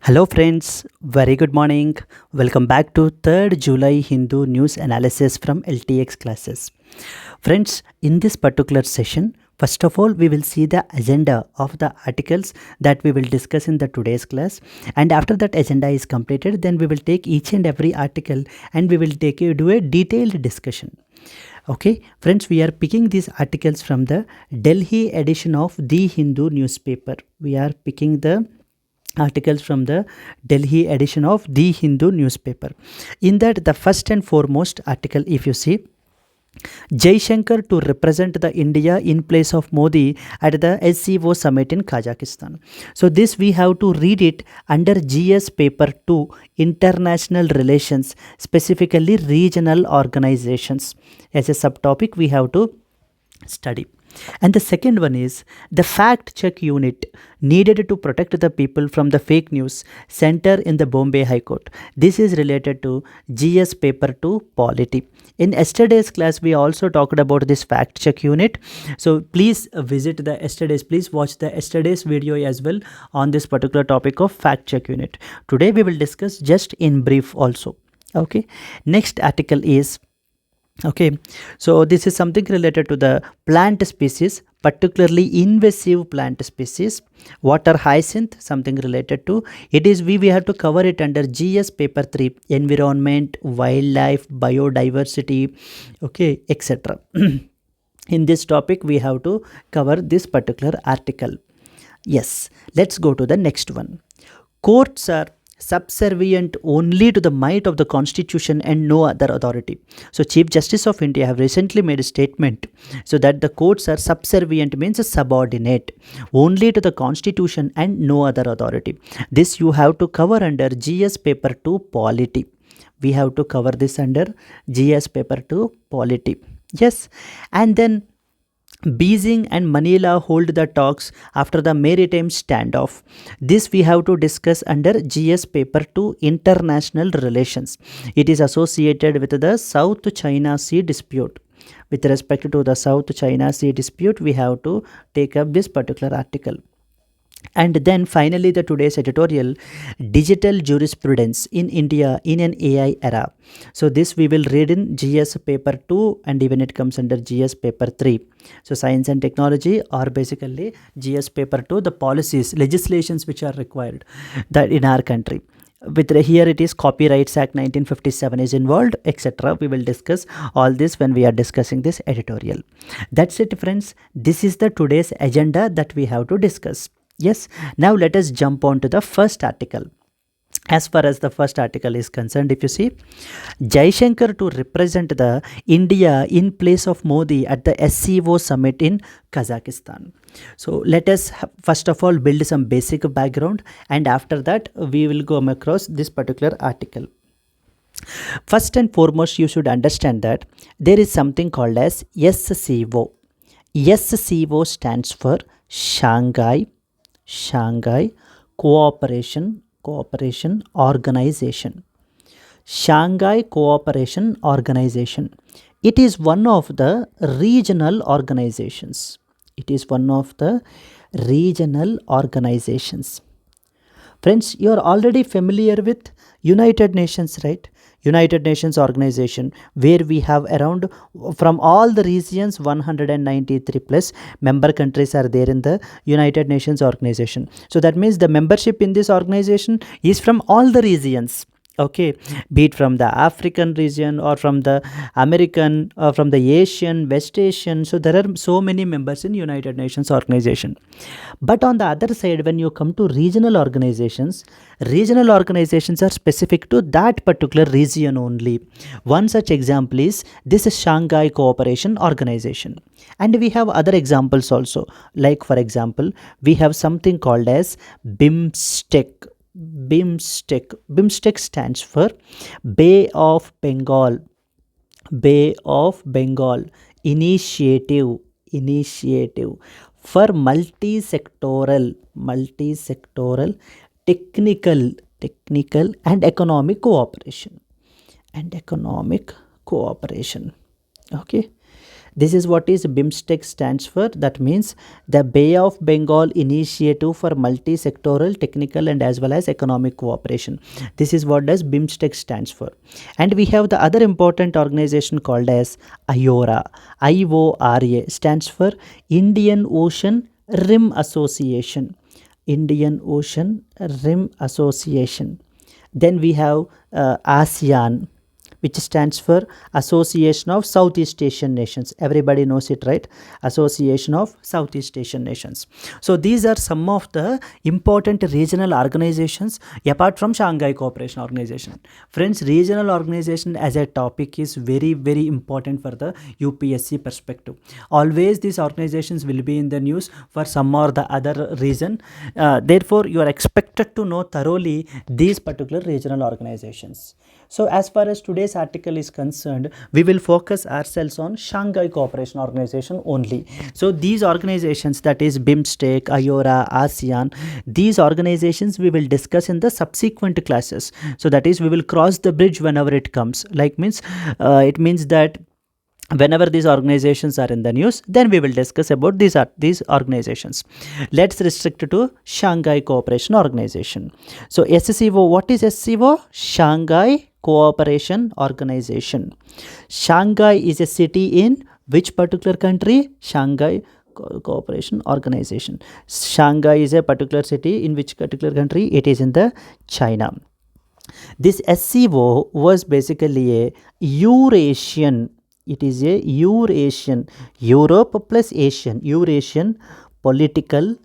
Hello friends, very good morning. Welcome back to 3rd July Hindu news analysis from LTX classes. Friends, in this particular session, first of all, we will see the agenda of the articles that we will discuss in the today's class. And after that agenda is completed, then we will take each and every article and we will do a detailed discussion. Okay, friends, we are picking these articles from the Delhi edition of The Hindu newspaper. We are picking the articles from the Delhi edition of The Hindu newspaper. In that, the first and foremost article, if you see, Jaishankar to represent the India in place of Modi at the SCO summit in Kazakhstan. So this we have to read it under GS paper 2, international relations, specifically regional organizations. As a subtopic we have to study. And the second one is the fact check unit needed to protect the people from the fake news center in the Bombay High Court. This is related to GS paper 2 polity. In yesterday's class we also talked about this fact check unit. So please please watch the yesterday's video as well on this particular topic of fact check unit. Today we will discuss just in brief also. Okay. Next article is so this is something related to the plant species, particularly invasive plant species. Water hyacinth, something related to it is we have to cover it under GS paper 3, environment, wildlife, biodiversity, etc. In this topic we have to cover this particular article. Yes, let's go to the next one. Courts are subservient only to the might of the constitution and no other authority. So Chief Justice of India have recently made a statement so that the courts are subservient means subordinate only to the constitution and no other authority. This you have to cover under GS paper 2 polity. We have to cover this under GS paper 2 polity. Yes, and then Beijing and Manila hold the talks after the maritime standoff. This we have to discuss under GS paper 2 international relations. It is associated with the South China Sea dispute. With respect to the South China Sea dispute, we have to take up this particular article. And then finally the today's editorial, digital jurisprudence in India in an AI era. So this we will read in GS paper 2 and even it comes under GS paper 3. So science and technology or basically GS paper 2, the policies, legislations which are required that in our country. With here it is Copyrights Act 1957 is involved, etc. We will discuss all this when we are discussing this editorial. That's it friends. This is the today's agenda that we have to discuss. Yes, now let us jump on to the first article. As far as the first article is concerned, if you see, Jaishankar to represent the India in place of Modi at the SCO summit in Kazakhstan. So let us first of all build some basic background and after that we will go across this particular article. First and foremost, you should understand that there is something called as SCO. SCO stands for Shanghai Cooperation Organization. Shanghai Cooperation Organization. It is one of the regional organizations. Friends, you are already familiar with United Nations, right? United Nations organization where we have around from all the regions 193 plus member countries are there in the United Nations organization. So that means the membership in this organization is from all the regions. Okay, be it from the African region or from the American or from the Asian, West Asian. So there are so many members in United Nations organization. But on the other side, when you come to regional organizations are specific to that particular region only. One such example is this is Shanghai Cooperation Organization. And we have other examples also. Like for example, we have something called as BIMSTEC. BIMSTEC stands for Bay of Bengal initiative for multi-sectoral technical and economic cooperation. Okay, This is what is BIMSTEC stands for. That means the Bay of Bengal Initiative for Multi-Sectoral, Technical and as well as Economic Cooperation. This is what does BIMSTEC stands for. And we have the other important organization called as IORA. IORA stands for Indian Ocean Rim Association. Indian Ocean Rim Association. Then we have ASEAN, which stands for Association of Southeast Asian Nations. Everybody knows it, right? Association of Southeast Asian Nations. So these are some of the important regional organizations apart from Shanghai Cooperation Organization. Friends, regional organization as a topic is very, very important for the UPSC perspective. Always these organizations will be in the news for some or the other reason. Therefore, you are expected to know thoroughly these particular regional organizations. So as far as today's article is concerned, we will focus ourselves on Shanghai Cooperation Organization only. So these organizations, that is BIMSTEC, IORA, ASEAN, these organizations we will discuss in the subsequent classes. So that is, we will cross the bridge whenever it comes. Like means, it means that whenever these organizations are in the news, then we will discuss about these organizations. Let's restrict to Shanghai Cooperation Organization. So SCO, what is SCO? Shanghai Cooperation Organization. Shanghai is a city in which particular country? Shanghai Cooperation Organization. Shanghai is a particular city in which particular country? It is in the China. This SCO was basically a Eurasian. It is a Eurasian, Europe plus Asian, Eurasian political,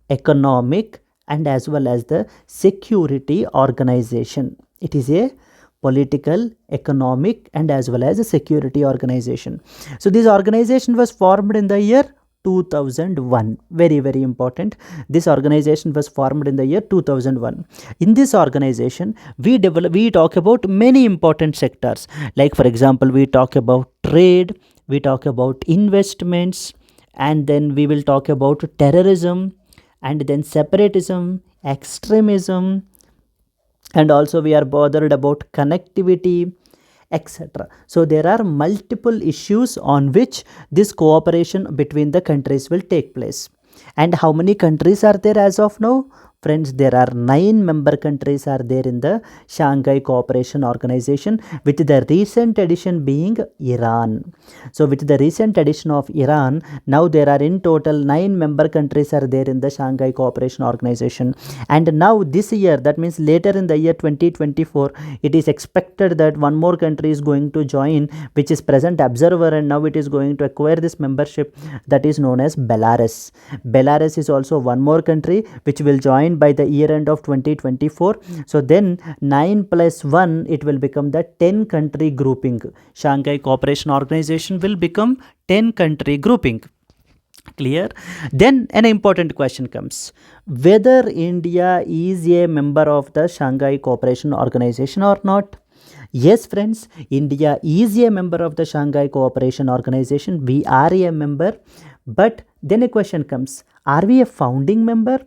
economic and as well as the security organization. It is a political, economic and as well as a security organization. So this organization was formed in the year 2001. Very, very important. This organization was formed in the year 2001. In this organization, we talk about many important sectors. Like for example, we talk about trade, we talk about investments, and then we will talk about terrorism, and then separatism, extremism, and also we are bothered about connectivity, etc. So there are multiple issues on which this cooperation between the countries will take place. And how many countries are there as of now? Friends, there are 9 member countries are there in the Shanghai Cooperation Organization, with the recent addition being Iran. So with the recent addition of Iran, now there are in total 9 member countries are there in the Shanghai Cooperation Organization. And now this year, that means later in the year 2024, it is expected that one more country is going to join, which is present observer, and now it is going to acquire this membership, that is known as Belarus. Belarus is also one more country which will join by the year end of 2024. So then 9 plus 1, it will become the 10 country grouping. Shanghai Cooperation Organization will become 10 country grouping. Clear? Then an important question comes, whether India is a member of the Shanghai Cooperation Organization or not. Yes, friends, India is a member of the Shanghai Cooperation Organization. We are a member. But then a question comes, are we a founding member?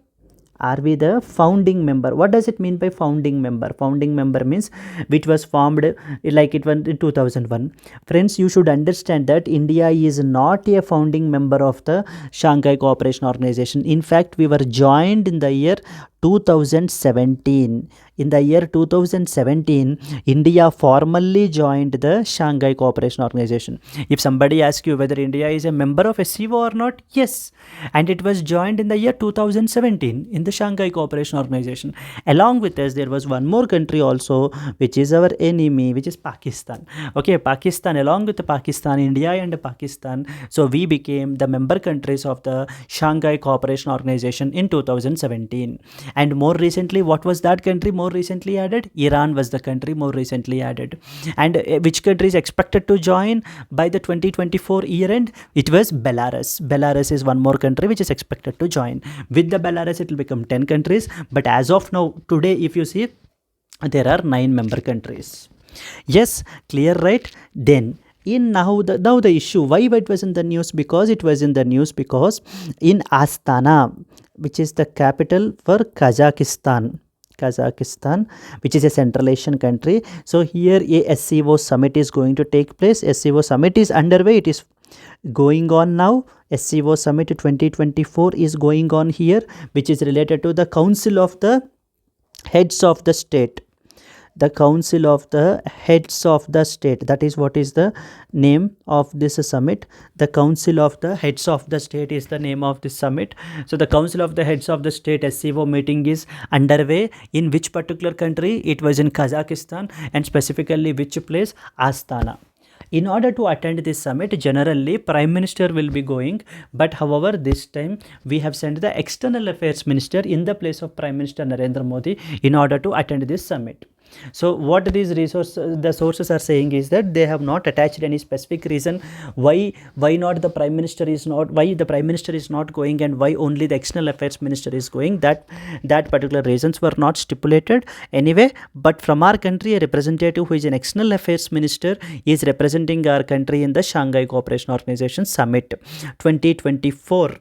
Are we the founding member? What does it mean by founding member? Founding member means which was formed like it was in 2001. Friends, you should understand that India is not a founding member of the Shanghai Cooperation Organization. In fact, we were joined in the year 2017. In the year 2017, India formally joined the Shanghai Cooperation Organization. If somebody asks you whether India is a member of SCO or not, yes. And it was joined in the year 2017 in the Shanghai Cooperation Organization. Along with us, there was one more country also, which is our enemy, which is Pakistan. Okay, Pakistan, along with Pakistan, India and Pakistan. So we became the member countries of the Shanghai Cooperation Organization in 2017. And more recently, what was that country more recently added? Iran was the country more recently added. And which country is expected to join by the 2024 year end? It was Belarus. Belarus is one more country which is expected to join. With the Belarus, it will become 10 countries. But as of now, today, if you see, there are 9 member countries. Yes, clear, right? Then now the issue, why it was in the news? Because it was in the news because in Astana, which is the capital for Kazakhstan, which is a Central Asian country. So here a SCO summit is going to take place. SCO summit is underway. It is going on now. SCO Summit 2024 is going on here, which is related to the Council of the Heads of the State. The Council of the Heads of the State, that is what is the name of this summit. The Council of the Heads of the State is the name of this summit. So the Council of the Heads of the State SCO meeting is underway. In which particular country? It was in Kazakhstan, and specifically which place? Astana. In order to attend this summit, generally Prime Minister will be going, but however this time we have sent the External Affairs Minister in the place of Prime Minister Narendra Modi in order to attend this summit. So what these the sources are saying is that they have not attached any specific reason why not the Prime Minister is not, why the Prime Minister is not going and why only the External Affairs Minister is going. That particular reasons were not stipulated anyway. But from our country, a representative who is an External Affairs Minister is representing our country in the Shanghai Cooperation Organization Summit 2024.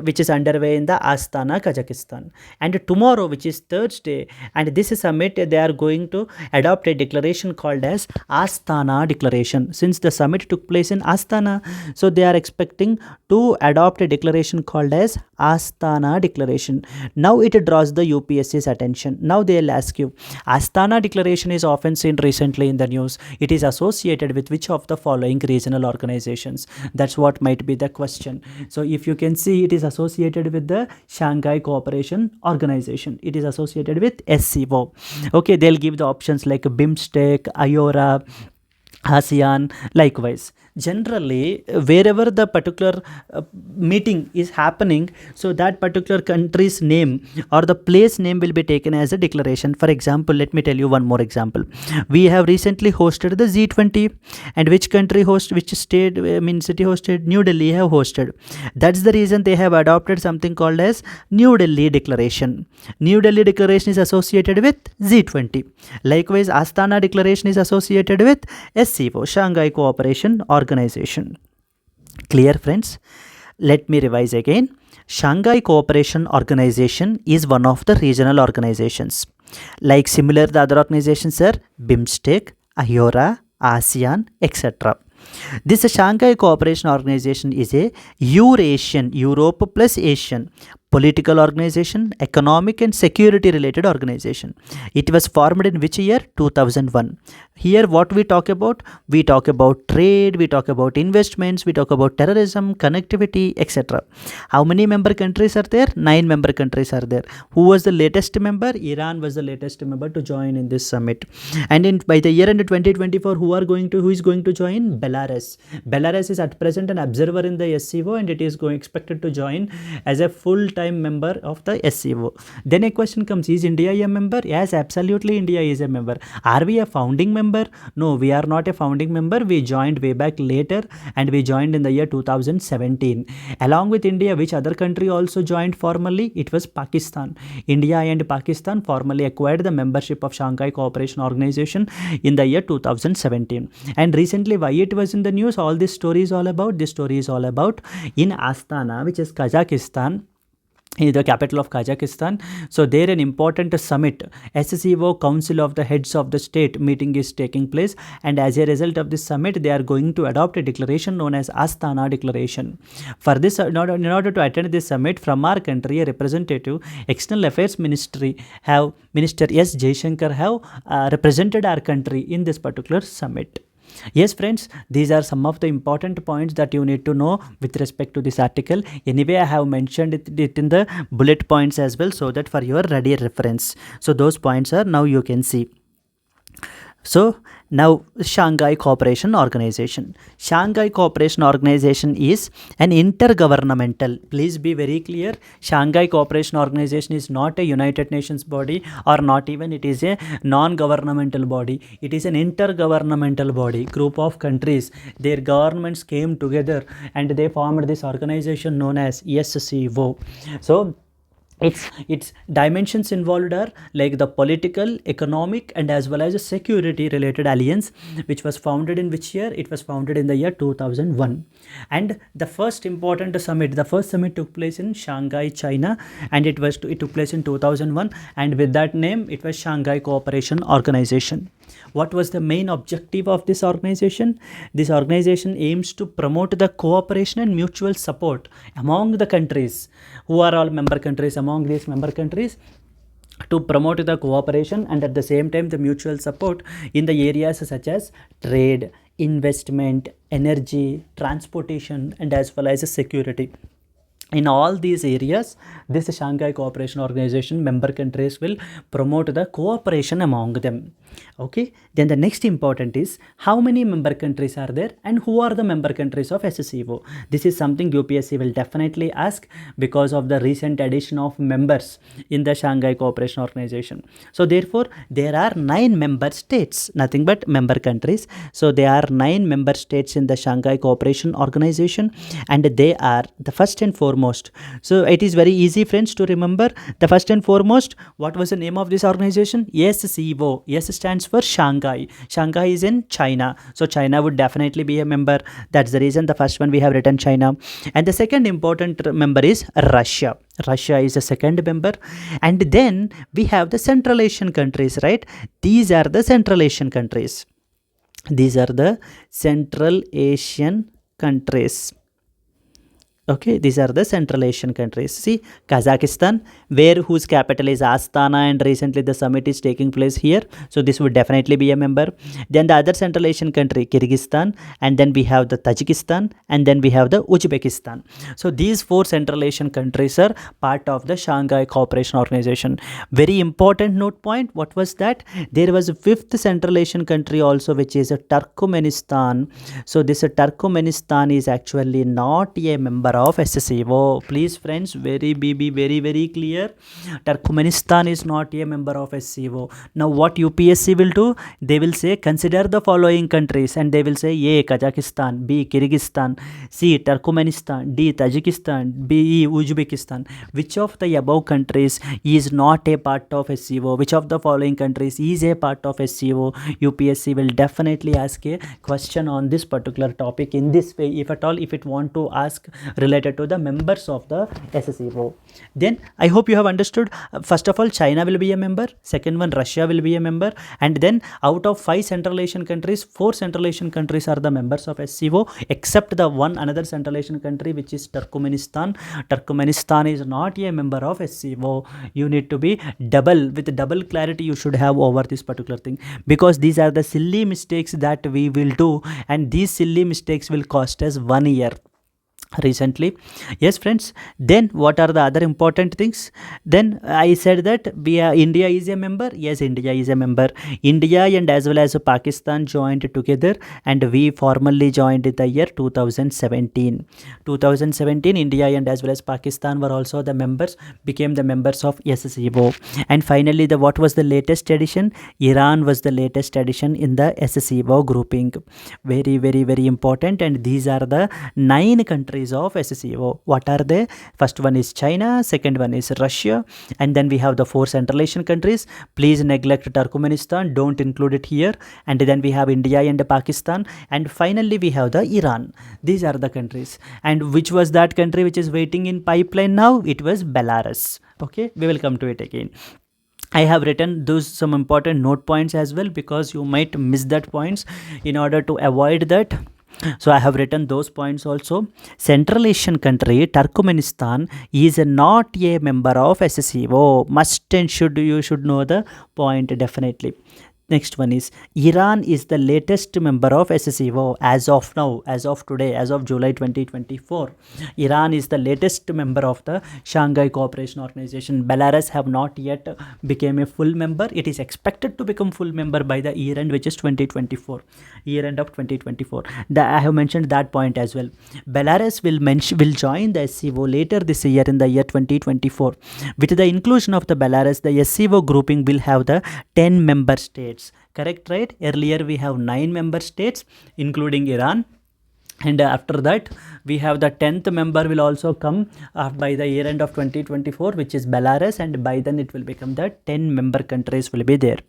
Which is underway in the Astana, Kazakhstan. And tomorrow, which is Thursday, and this summit, they are going to adopt a declaration called as Astana Declaration. Since the summit took place in Astana, so they are expecting to adopt a declaration called as Astana Declaration. Now it draws the UPSC's attention. Now they will ask you, Astana Declaration is often seen recently in the news. It is associated with which of the following regional organizations? That's what might be the question. So if you can see, it is associated with the Shanghai Cooperation Organization. It is associated with SCO. Okay, they'll give the options like BIMSTEC, IORA, ASEAN. Likewise, generally wherever the particular meeting is happening, so that particular country's name or the place name will be taken as a declaration. For example, let me tell you one more example. We have recently hosted the Z20, and which country which state, city hosted? New Delhi have hosted. That's the reason they have adopted something called as New Delhi Declaration. New Delhi Declaration is associated with Z20. Likewise, Astana Declaration is associated with SCO, Shanghai Cooperation Organization. Clear, friends? Let me revise again. Shanghai Cooperation Organization is one of the regional organizations. Like similar the other organizations are BIMSTEC, IORA, ASEAN, etc. This Shanghai Cooperation Organization is a Eurasian, Europe plus Asian, political organization, economic and security related organization. It was formed in which year? 2001. Here what we talk about? We talk about trade, we talk about investments, we talk about terrorism, connectivity, etc. How many member countries are there? 9 member countries are there. Who was the latest member? Iran was the latest member to join in this summit. And by the year end 2024, who is going to join? Belarus. Belarus is at present an observer in the SCO, and it is expected to join as a full-time member of the SCO. Then a question comes, is India a member? Yes, absolutely, India is a member. Are we a founding member? No, we are not a founding member. We joined way back later, and we joined in the year 2017. Along with India, which other country also joined formally? It was Pakistan. India and Pakistan formally acquired the membership of Shanghai Cooperation Organization in the year 2017. And recently, why it was in the news? All this story is all about. This story is all about in Astana, which is Kazakhstan, the capital of Kazakhstan. So there an important summit, SCO Council of the Heads of the State meeting is taking place, and as a result of this summit, they are going to adopt a declaration known as Astana Declaration. For this, in order to attend this summit, from our country, a representative, External Affairs Ministry have Minister S. Jaishankar have represented our country in this particular summit. Yes, friends, these are some of the important points that you need to know with respect to this article. Anyway, I have mentioned it in the bullet points as well, so that for your ready reference. So those points are now you can see. So now Shanghai Cooperation Organization. Shanghai Cooperation Organization is an intergovernmental. Please be very clear. Shanghai Cooperation Organization is not a United Nations body, or not even it is a non-governmental body. It is an intergovernmental body. Group of countries, their governments came together and they formed this organization known as SCO. So its dimensions involved are like the political, economic, and as well as a security related alliance, which was founded in which year? It was founded in the year 2001. And the first important summit, the first summit took place in Shanghai, China, and it took place in 2001, and with that name it was Shanghai Cooperation Organization. What was the main objective of this organization? This organization aims to promote the cooperation and mutual support among the countries. Who are all member countries? Among these member countries, to promote the cooperation and at the same time the mutual support in the areas such as trade, investment, energy, transportation, and as well as security. In all these areas, this Shanghai Cooperation Organization member countries will promote the cooperation among them. Okay, then the next important is how many member countries are there and who are the member countries of SCO. This is something UPSC will definitely ask because of the recent addition of members in the Shanghai Cooperation Organization. So therefore, there are 9 member states, nothing but member countries. So there are 9 member states in the Shanghai Cooperation Organization, and they are the first and foremost. So it is very easy, friends, to remember the first and foremost. What was the name of this organization? SCO. S stands for Shanghai. Shanghai is in China. So China would definitely be a member. That's the reason the first one we have written China. And the second important member is Russia. Russia is the second member. And then we have the Central Asian countries, right? These are the Central Asian countries. These are the Central Asian countries. Okay, these are the Central Asian countries. See, Kazakhstan, whose capital is Astana, and recently the summit is taking place here. So this would definitely be a member. Then the other Central Asian country, Kyrgyzstan, and then we have the Tajikistan, and then we have the Uzbekistan. So these 4 Central Asian countries are part of the Shanghai Cooperation Organization. Very important note point. What was that? There was a 5th Central Asian country also, which is Turkmenistan. So this Turkmenistan is actually not a member of SCO. Please, friends, be very clear. Turkmenistan is not a member of SCO. Now what UPSC will do? They will say consider the following countries, and they will say A, Kazakhstan, B, Kyrgyzstan, C, Turkmenistan, D, Tajikistan, B, Uzbekistan. Which of the above countries is not a part of SCO? Which of the following countries is a part of SCO? UPSC will definitely ask a question on this particular topic in this way, if at all, if it want to ask related to the members of the SCO. Then I hope you have understood. First of all, China will be a member. Second one, Russia will be a member. And then out of 5 Central Asian countries, 4 Central Asian countries are the members of SCO, except the another Central Asian country, which is Turkmenistan. Turkmenistan is not a member of SCO. You need to be with double clarity you should have over this particular thing, because these are the silly mistakes that we will do, and these silly mistakes will cost us 1 year recently. Yes, friends. Then what are the other important things? Then I said that India is a member. Yes, India is a member. India and as well as Pakistan joined together, and we formally joined in the year 2017. 2017, India and as well as Pakistan were also the members, became the members of SCO. And finally, what was the latest addition? Iran was the latest addition in the SCO grouping. Very important. And these are the 9 countries of SCO. What are they? First one is China, second one is Russia, and then we have the 4 Central Asian countries. Please neglect Turkmenistan, don't include it here. And then we have India and Pakistan, and finally we have the Iran. These are the countries. And which was that country which is waiting in pipeline now? It was Belarus. Okay, we will come to it again. I have written some important note points as well, because you might miss that points. In order to avoid that, so I have written those points also. Central Asian country Turkmenistan is not a member of SCO. Must and you should know the point definitely. Next one is Iran is the latest member of SCO as of now, as of today, as of July 2024. Iran is the latest member of the Shanghai Cooperation Organization. Belarus have not yet become a full member. It is expected to become full member by the year end, which is 2024. Year end of 2024. I have mentioned that point as well. Belarus will join the SCO later this year, in the year 2024. With the inclusion of the Belarus, the SCO grouping will have the 10 member states. Correct, right? Earlier we have 9 member states, including Iran. and after that we have the 10th member will also come by the year end of 2024, which is Belarus, and by then it will become the 10 member countries will be there.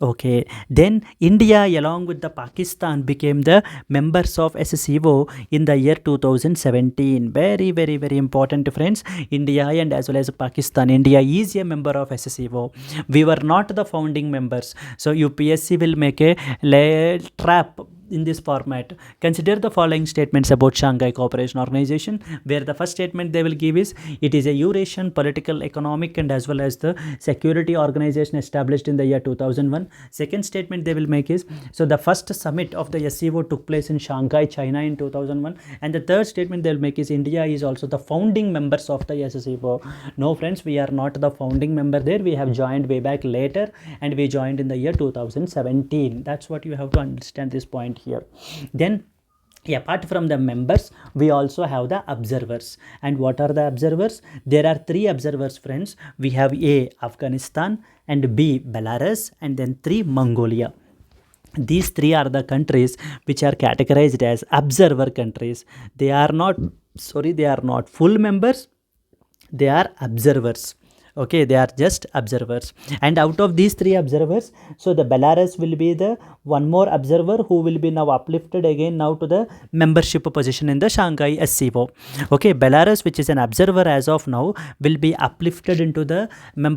Okay, then India along with the Pakistan became the members of SCO in the year 2017. Very very very important, friends. India and as well as Pakistan, India is a member of SCO. We were not the founding members, so UPSC will make a trap in this format. Consider the following statements about Shanghai Cooperation Organization, where the first statement they will give is it is a Eurasian political, economic and as well as the security organization established in the year 2001. Second statement they will make is, so the first summit of the SCO took place in Shanghai, China in 2001. And the third statement they will make is India is also the founding members of the SCO. No friends, we are not the founding member there. We have joined way back later, and we joined in the year 2017. That's what you have to understand this point here. Then apart from the members, we also have the observers. And what are the observers? There are 3 observers, friends. We have A, Afghanistan, and B, Belarus, and then 3, Mongolia. These 3 are the countries which are categorized as observer countries. They are not full members, they are observers. Okay, they are just observers. And out of these 3 observers, so the Belarus will be the one more observer who will be now uplifted again now to the membership position in the Shanghai SCO. Okay, Belarus, which is an observer as of now, will be uplifted into the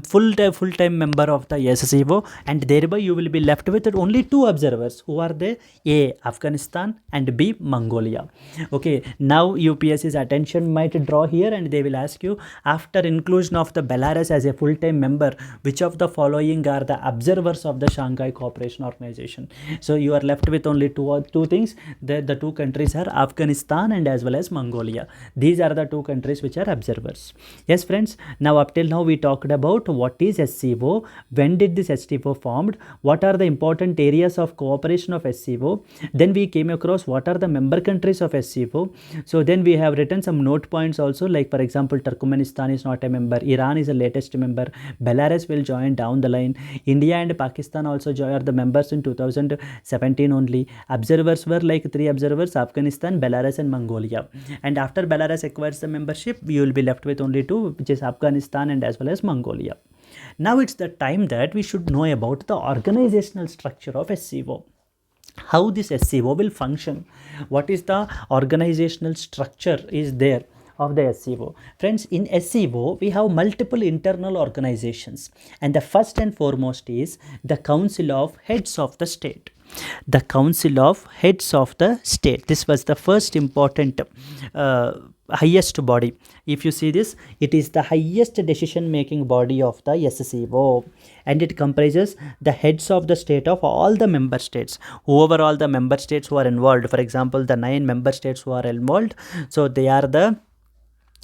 full-time member of the SCO, and thereby you will be left with only 2 observers. Who are they? A, Afghanistan, and B, Mongolia. Okay, now UPSC's attention might draw here, and they will ask you, after inclusion of the Belarus as a full-time member, which of the following are the observers of the Shanghai Cooperation Organization? So you are left with only two things. The 2 countries are Afghanistan and as well as Mongolia. These are the 2 countries which are observers. Yes friends, now up till now we talked about what is SCO, when did this SCO formed, what are the important areas of cooperation of SCO, then we came across what are the member countries of SCO. So then we have written some note points also, like for example Turkmenistan is not a member, Iran is a latest member, Belarus will join down the line, India and Pakistan also are the members in 2017 only. Observers were like 3 observers, Afghanistan, Belarus and Mongolia. And after Belarus acquires the membership, we will be left with only 2, which is Afghanistan and as well as Mongolia. Now it's the time that we should know about the organizational structure of SCO. How this SCO will function, what is the organizational structure is there of the SCO. Friends, in SCO we have multiple internal organizations, and the first and foremost is the Council of Heads of the State. The Council of Heads of the State, this was the first important highest body. If you see this, it is the highest decision making body of the SCO, and it comprises the heads of the state of all the member states. Whoever all the member states who are involved, for example the 9 member states who are involved, so they are the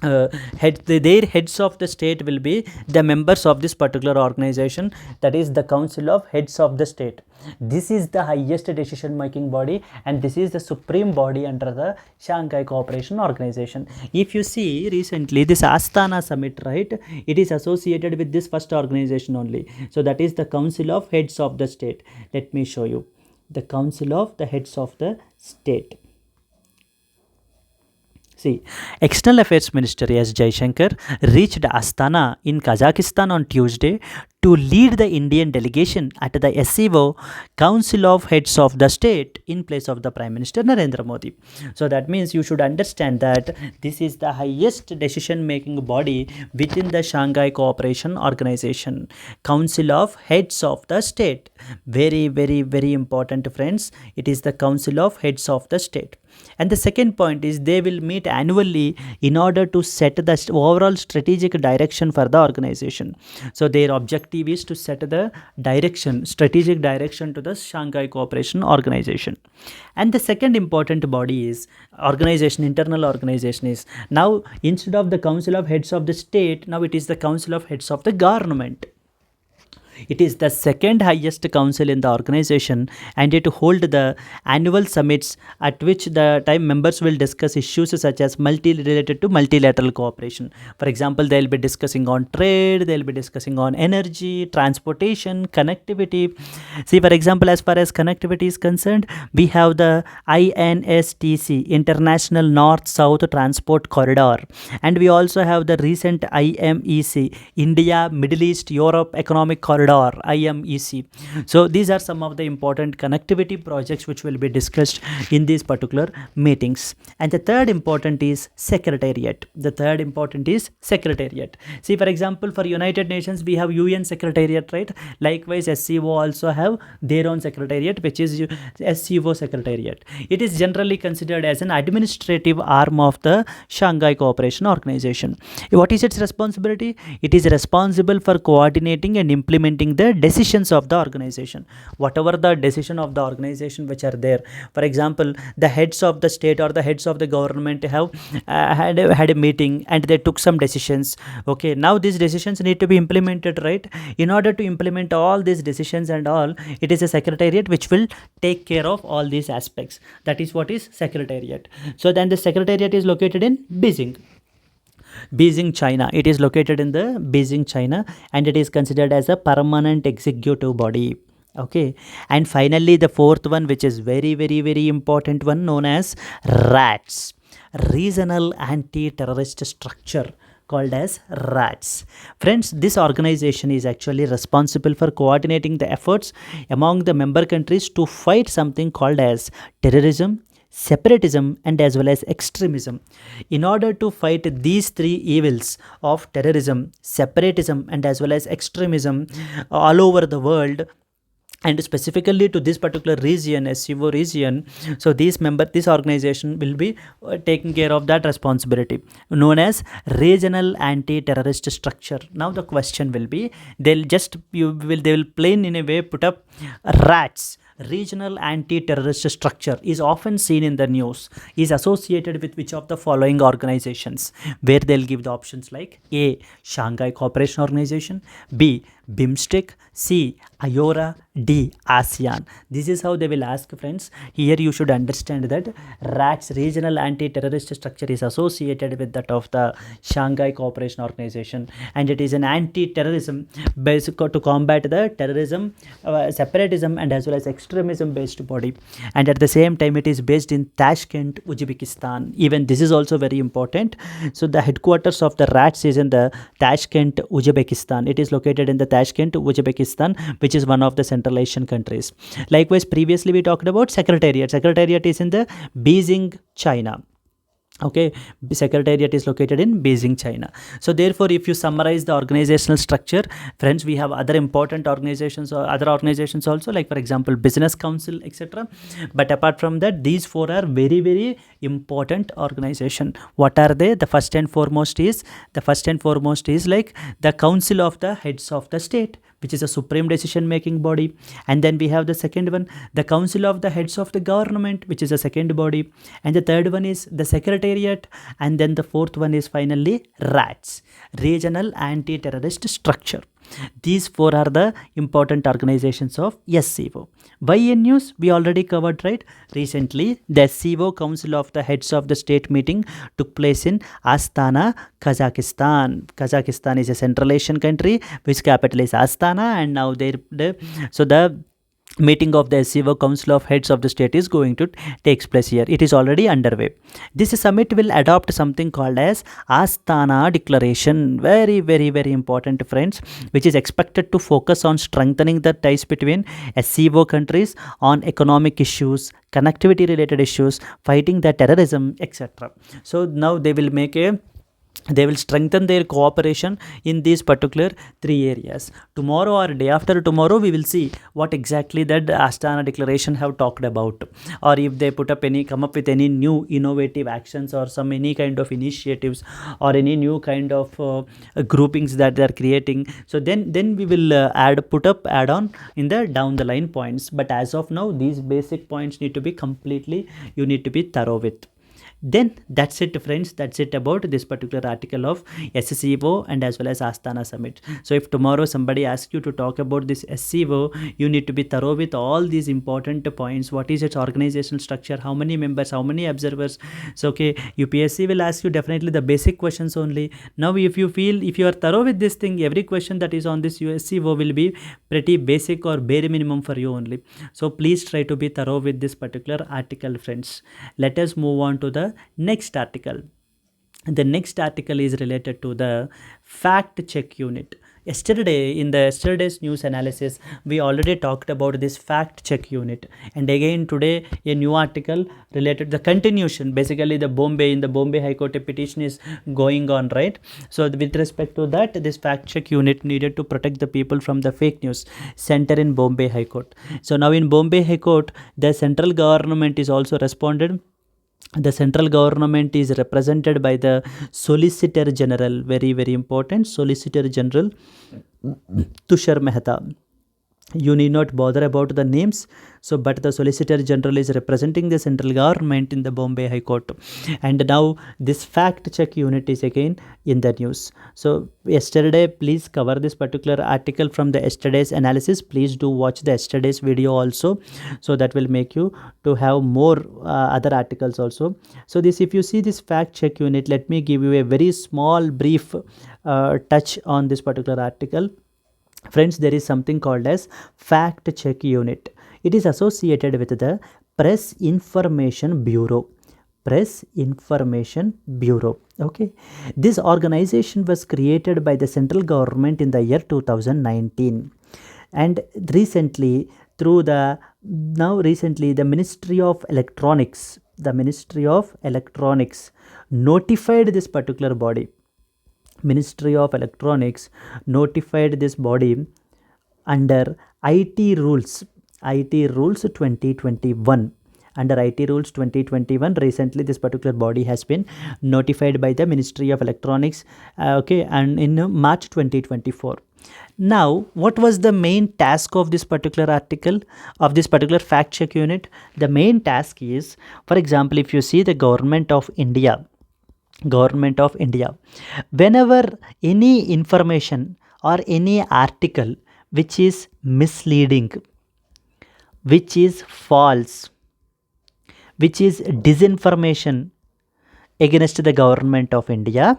their heads of the state will be the members of this particular organization, that is the Council of Heads of the State. This is the highest decision making body, and this is the supreme body under the Shanghai Cooperation Organization. If you see recently this Astana summit, right, it is associated with this first organization only. So that is the Council of Heads of the State. Let me show you the Council of the Heads of the State. See, External Affairs Minister S. Jaishankar reached Astana in Kazakhstan on Tuesday to lead the Indian delegation at the SCO Council of Heads of the State in place of the Prime Minister Narendra Modi. So that means you should understand that this is the highest decision making body within the Shanghai Cooperation Organization, Council of Heads of the State. Very, very, very important, friends. It is the Council of Heads of the State. And the second point is they will meet annually in order to set the overall strategic direction for the organization. So their objective is to set the direction, strategic direction to the Shanghai Cooperation Organization. And the second important body is organization, internal organization is now instead of the Council of Heads of the State, now it is the Council of Heads of the Government. It is the second highest council in the organization, and it holds the annual summits at which the time members will discuss issues such as related to multilateral cooperation. For example, they'll be discussing on trade, they'll be discussing on energy, transportation, connectivity. See, for example, as far as connectivity is concerned, we have the INSTC, International North-South Transport Corridor, and we also have the recent IMEC, India, Middle East, Europe Economic Corridor, IMEC. So these are some of the important connectivity projects which will be discussed in these particular meetings. And the third important is secretariat. The third important is secretariat. See, for example, for United Nations, we have UN secretariat, right? Likewise, SCO also have their own secretariat, which is SCO secretariat. It is generally considered as an administrative arm of the Shanghai Cooperation Organization. What is its responsibility? It is responsible for coordinating and implementing the decisions of the organization. Whatever the decision of the organization which are there. For example, the heads of the state or the heads of the government have had a meeting and they took some decisions. Okay, now these decisions need to be implemented, right? In order to implement all these decisions and all, it is a secretariat which will take care of all these aspects. That is what is secretariat. So then the secretariat is located in Beijing, China. It is located in the Beijing, China, and it is considered as a permanent executive body. Okay, and finally the fourth one, which is very, very, very important one, known as RATS, Regional Anti-Terrorist Structure, called as RATS. Friends, this organization is actually responsible for coordinating the efforts among the member countries to fight something called as terrorism, separatism, and as well as extremism. In order to fight these three evils of terrorism, separatism, and as well as extremism all over the world, and specifically to this particular region, SCO region, so this organization will be taking care of that responsibility, known as Regional Anti-Terrorist Structure. Now the question will be, they will plain in a way put up RATS, Regional Anti-Terrorist Structure, is often seen in the news, is associated with which of the following organizations, where they'll give the options like A, Shanghai Cooperation Organization, B, BIMSTEC, C, IORA, D, ASEAN. This is how they will ask, friends. Here you should understand that RATS, Regional Anti-Terrorist Structure, is associated with that of the Shanghai Cooperation Organization, and it is an anti-terrorism based to combat the terrorism, separatism, and as well as extremism based body. And at the same time, it is based in Tashkent, Uzbekistan. Even this is also very important. So the headquarters of the RATS is in the Tashkent, Uzbekistan. It is located in the Tashkent, Uzbekistan, which is one of the Central Asian countries. Likewise, previously we talked about secretariat. Secretariat is in the Beijing, China. Okay, secretariat is located in Beijing, China. So therefore, if you summarize the organizational structure, friends, we have other important organizations or other organizations also, like for example business council, etc. But apart from that, these four are very, very important organization. What are they? The first and foremost is like the Council of the Heads of the State, which is a supreme decision making body. And then we have the second one, the Council of the Heads of the Government, which is a second body. And the third one is the Secretariat. And then the fourth one is finally RATS, Regional Anti-Terrorist Structure. These four are the important organizations of SCO. Why in news? We already covered, right? Recently, the SCO Council of the Heads of the State meeting took place in Astana, Kazakhstan. Kazakhstan is a Central Asian country which capital is Astana, and now the meeting of the SCO Council of Heads of the State is going to take place here. It is already underway. This summit will adopt something called as Astana Declaration. Very, very, very important, friends, which is expected to focus on strengthening the ties between SCO countries on economic issues, connectivity related issues, fighting the terrorism, etc. So now they will strengthen their cooperation in these particular three areas. Tomorrow or day after tomorrow, we will see what exactly that Astana Declaration have talked about, or if they come up with any new innovative actions or any kind of initiatives or any new kind of groupings that they are creating. So then we will add on in the down the line points. But as of now, these basic points need to be thorough with. Then that's it, friends. That's it about this particular article of SCO and as well as Astana Summit. So if tomorrow somebody asks you to talk about this SCO, you need to be thorough with all these important points. What is its organizational structure? How many members? How many observers? So okay, UPSC will ask you definitely the basic questions only. Now if you are thorough with this thing, every question that is on this SCO will be pretty basic or bare minimum for you only. So please try to be thorough with this particular article, friends. Let us move on to the next article. The next article is related to the fact check unit. Yesterday, in the yesterday's news analysis, we already talked about this fact check unit, and again today a new article related to the continuation. Basically, the Bombay High Court a petition is going on, right? So with respect to that, this fact check unit needed to protect the people from the fake news center in Bombay High Court. So now in Bombay High Court, the central government is also responded. The central government is represented by the Solicitor General, very important, Solicitor General Tushar Mehta. You need not bother about the names. So but the Solicitor General is representing the central government in the Bombay High Court, and now this fact check unit is again in the news. So yesterday, please cover this particular article from the yesterday's analysis. Please do watch the yesterday's video also, so that will make you to have more other articles also. So this, if you see this fact check unit, let me give you a very small brief touch on this particular article. Friends, there is something called as fact check unit. It is associated with the Press Information Bureau. Press Information Bureau. Okay, this organization was created by the central government in the year 2019, and recently the Ministry of Electronics, notified this particular body. Ministry of Electronics notified this body under IT rules 2021. Under IT rules 2021, recently this particular body has been notified by the Ministry of Electronics, and in March 2024. Now, what was the main task of this particular article, of this particular fact check unit? The main task is, for example, if you see the Government of India, whenever any information or any article which is misleading, which is false, which is disinformation against the Government of India,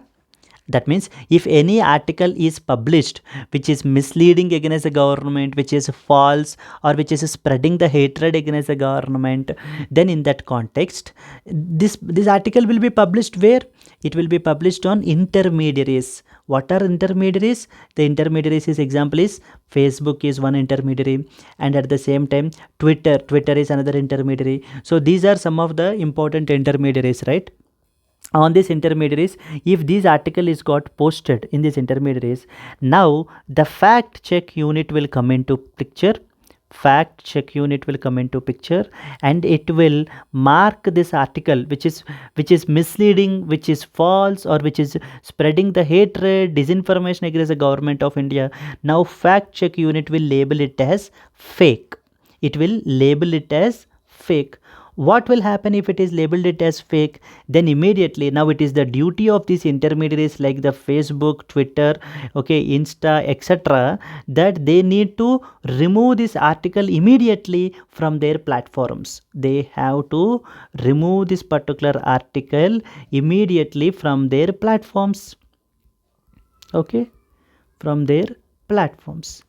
that means if any article is published which is misleading against the government, which is false, or which is spreading the hatred against the government, then in that context, this article will be published where? It will be published on intermediaries. What are intermediaries? The intermediaries is, example is Facebook is one intermediary, and at the same time Twitter is another intermediary. So these are some of the important intermediaries, right? On these intermediaries, if this article is got posted in these intermediaries, now the fact check unit will come into picture. And it will mark this article which is misleading, which is false, or which is spreading the hatred, disinformation against the Government of India. Now fact check unit will label it as fake. What will happen if it is labeled it as fake? Then immediately, now it is the duty of these intermediaries like the Facebook, Twitter, Insta, etc., that they need to remove this article immediately from their platforms. They have to remove this particular article immediately from their platforms. From their platforms.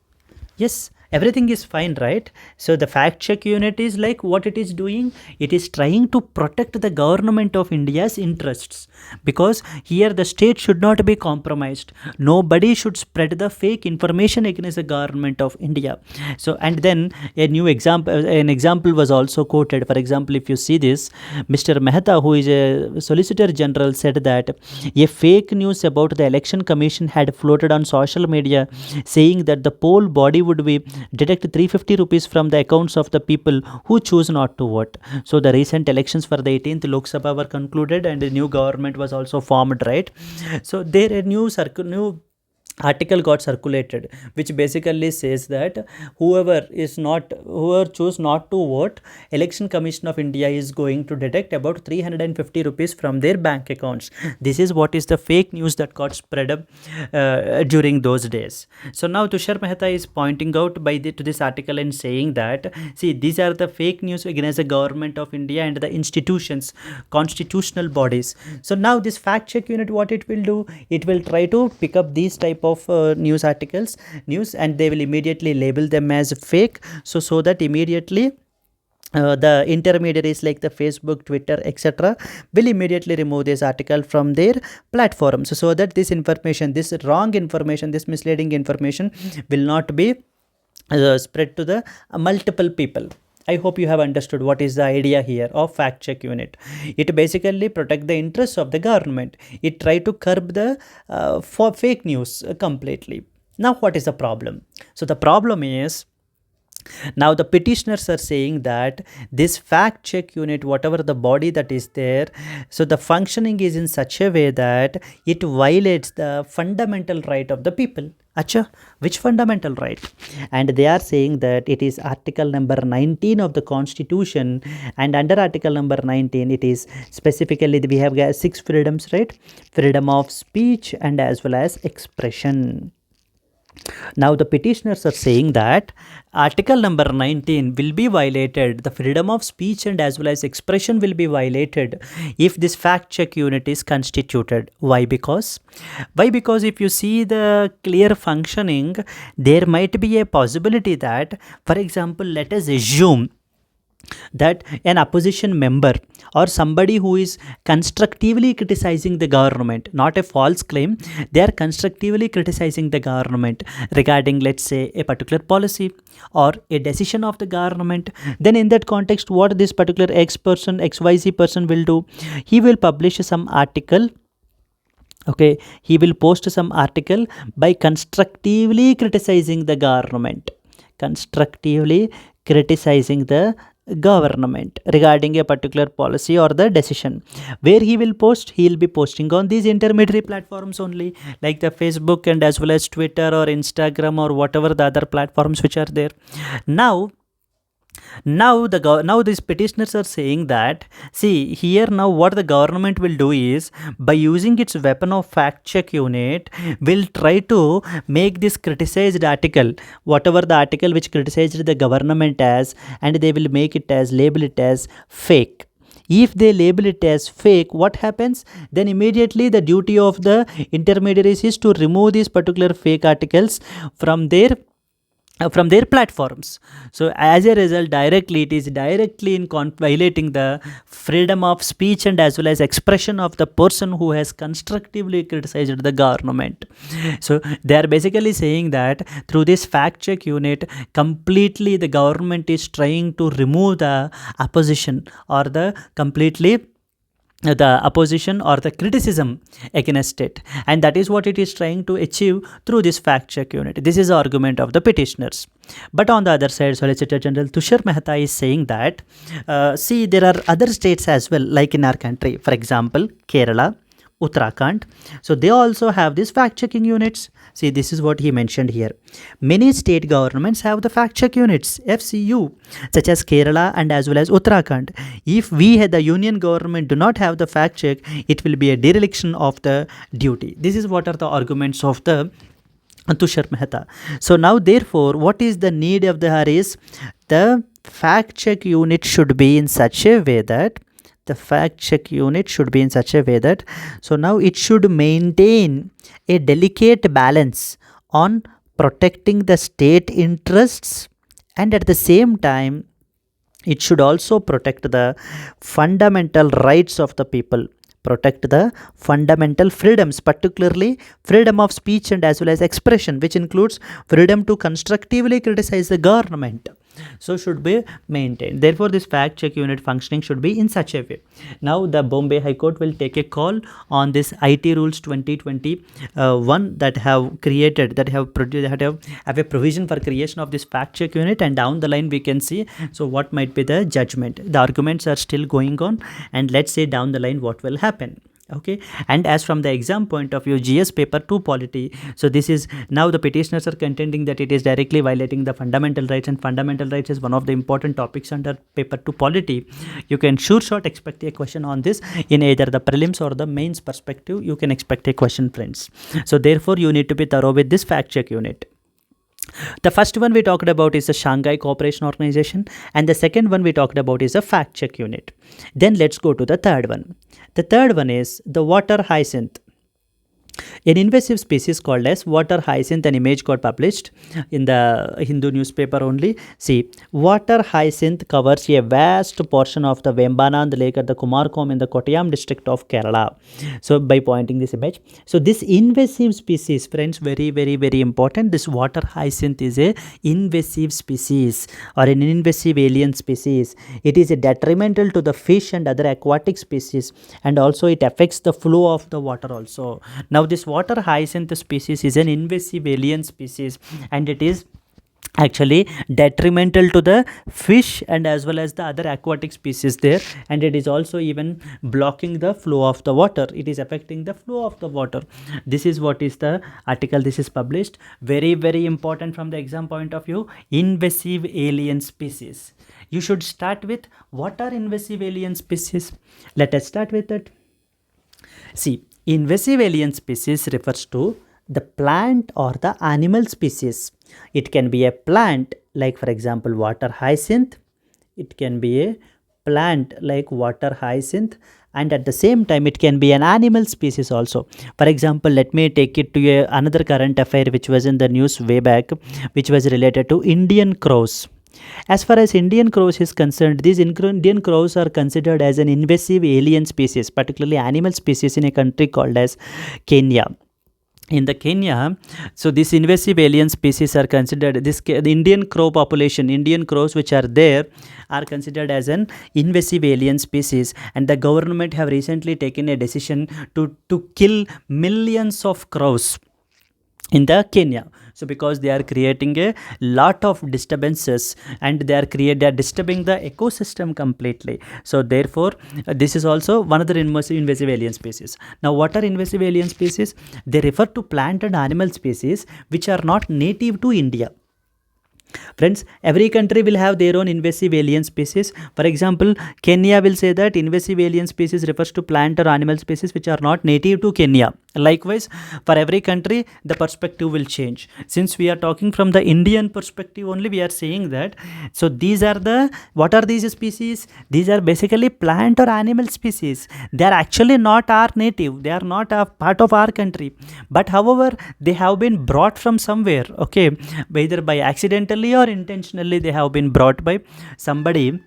Yes. Everything is fine, right? So the fact check unit is like, what it is doing? It is trying to protect the Government of India's interests, because here the state should not be compromised. Nobody should spread the fake information against the Government of India. So, and then an example was also quoted. For example, if you see this, Mr. Mehta, who is a Solicitor General, said that a fake news about the Election Commission had floated on social media, saying that the poll body would be deduct 350 rupees from the accounts of the people who choose not to vote. So the recent elections for the 18th Lok Sabha were concluded, and a new government was also formed, right? So there a new article got circulated which basically says that whoever choose not to vote, Election Commission of India is going to deduct about 350 rupees from their bank accounts. This is what is the fake news that got spread up during those days. So now Tushar Mehta is pointing out to this article and saying that, see, these are the fake news against the government of India and the institutions, constitutional bodies. So now this fact check unit, what it will do, it will try to pick up these type of news and they will immediately label them as fake, so that immediately the intermediaries like the Facebook, Twitter, etc. will immediately remove this article from their platforms, so that this information, this wrong information, this misleading information will not be spread to the multiple people. I hope you have understood what is the idea here of fact check unit. It basically protect the interests of the government. It try to curb the for fake news completely. Now what is the problem? So the problem is, now the petitioners are saying that this fact check unit, whatever the body that is there, so the functioning is in such a way that it violates the fundamental right of the people. Acha, which fundamental right? And they are saying that it is article number 19 of the constitution, and under article number 19 it is specifically we have 6 freedoms, right? Freedom of speech and as well as expression. Now the petitioners are saying that article number 19 will be violated, the freedom of speech and as well as expression will be violated if this fact check unit is constituted. Why? Because if you see the clear functioning, there might be a possibility that, for example, let us assume that an opposition member or somebody who is constructively criticizing the government, not a false claim, they are constructively criticizing the government regarding, let's say, a particular policy or a decision of the government, then in that context, what this particular XYZ person will do, he will publish some article. Okay, he will post some article by constructively criticizing the government, constructively criticizing the government regarding a particular policy or the decision. Where he will post, he will be posting on these intermediary platforms only, like the Facebook and as well as Twitter or Instagram or whatever the other platforms which are there. Now these petitioners are saying that, see here, now what the government will do is, by using its weapon of fact check unit, will try to make this criticized article, whatever the article which criticized the government as, and they will make it as, label it as fake. If they label it as fake, what happens? Then immediately the duty of the intermediaries is to remove these particular fake articles from their platforms. So as a result, it is directly in violating the freedom of speech and as well as expression of the person who has constructively criticized the government. So they are basically saying that through this fact check unit, completely the government is trying to remove the opposition or the opposition or the criticism against it, and that is what it is trying to achieve through this fact check unit. This is the argument of the petitioners. But on the other side, Solicitor General Tushar Mehta is saying that see, there are other states as well, like in our country, for example Kerala, Uttarakhand. So they also have these fact checking units. See, this is what he mentioned here. Many state governments have the fact check units, FCU, such as Kerala and as well as Uttarakhand. If we had the union government do not have the fact check, it will be a dereliction of the duty. This is what are the arguments of the Tushar Mehta. So now therefore, what is the need of the is the fact check unit should be in such a way that so now it should maintain a delicate balance on protecting the state interests, and at the same time it should also protect the fundamental rights of the people, protect the fundamental freedoms, particularly freedom of speech and as well as expression, which includes freedom to constructively criticize the government. So should be maintained. Therefore, this fact check unit functioning should be in such a way. Now the Bombay High Court will take a call on this IT rules 2021 that have created, that have a provision for creation of this fact check unit, and down the line we can see so what might be the judgment. The arguments are still going on, and let's say down the line what will happen. Okay, and as from the exam point of view, GS paper 2 polity, so this is now the petitioners are contending that it is directly violating the fundamental rights, and fundamental rights is one of the important topics under paper 2 polity. You can sure shot expect a question on this in either the prelims or the mains perspective. You can expect a question, friends. So therefore you need to be thorough with this fact check unit. The first one we talked about is the Shanghai Cooperation Organization, and the second one we talked about is the fact check unit. Then let's go to the third one. The third one is the water hyacinth. An invasive species called as water hyacinth, an image got published in the Hindu newspaper only. See, water hyacinth covers a vast portion of the Vembanand Lake at the Kumarkom in the Kottayam district of Kerala. So by pointing this image, so this invasive species, friends, very important. This water hyacinth is a invasive species or an invasive alien species. It is detrimental to the fish and other aquatic species, and also it affects the flow of the water also. Now this water hyacinth species is an invasive alien species, and it is actually detrimental to the fish and as well as the other aquatic species there, and it is also even blocking the flow of the water. It is affecting the flow of the water. This is what is the article. This is published. Very important from the exam point of view. Invasive alien species. You should start with what are invasive alien species. Let us start with that. See, invasive alien species refers to the plant or the animal species. It can be a plant like, for example, water hyacinth. It can be a plant like water hyacinth, and at the same time it can be an animal species also. For example, let me take it to another current affair which was in the news way back, which was related to Indian crows. As far as Indian crows is concerned, these Indian crows are considered as an invasive alien species, particularly animal species, in a country called as Kenya. In the Kenya, so these invasive alien species are considered, the Indian crow population, Indian crows which are there, are considered as an invasive alien species, and the government have recently taken a decision to kill millions of crows in the Kenya. So because they are creating a lot of disturbances, and they are disturbing the ecosystem completely. So therefore this is also one of the invasive alien species. Now what are invasive alien species? They refer to plant and animal species which are not native to India. Friends, every country will have their own invasive alien species. For example, Kenya will say that invasive alien species refers to plant or animal species which are not native to Kenya. Likewise, for every country, the perspective will change. Since we are talking from the Indian perspective only, we are saying that, so these are what are these species? These are basically plant or animal species. They are actually not our native. They are not a part of our country. But however, they have been brought from somewhere, okay, either by accidentally or intentionally they have been brought by somebody,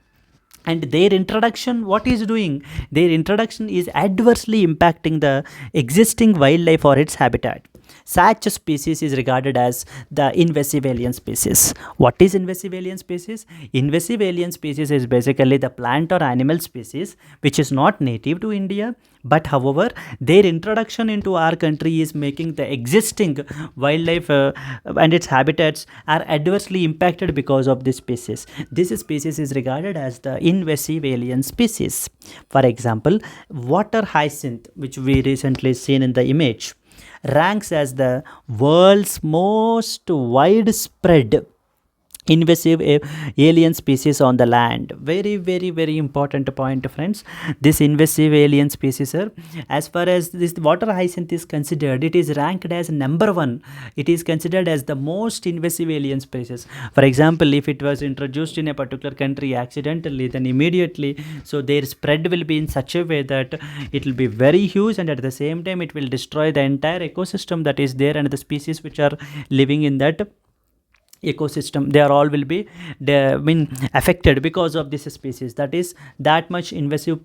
and their introduction, what is doing? Their introduction is adversely impacting the existing wildlife or its habitat. Such a species is regarded as the invasive alien species. What is invasive alien species? Invasive alien species is basically the plant or animal species which is not native to India, but however their introduction into our country is making the existing wildlife and its habitats are adversely impacted because of this species. This species is regarded as the invasive alien species. For example, water hyacinth, which we recently seen in the image, ranks as the world's most widespread invasive alien species on the land. Very important point, friends. This invasive alien species, sir, as far as this water hyacinth is considered, it is ranked as number 1. It is considered as the most invasive alien species. For example, if it was introduced in a particular country accidentally, then immediately, so their spread will be in such a way that it will be very huge, and at the same time it will destroy the entire ecosystem that is there, and the species which are living in that ecosystem, they are all will be affected because of this species. That is that much invasive,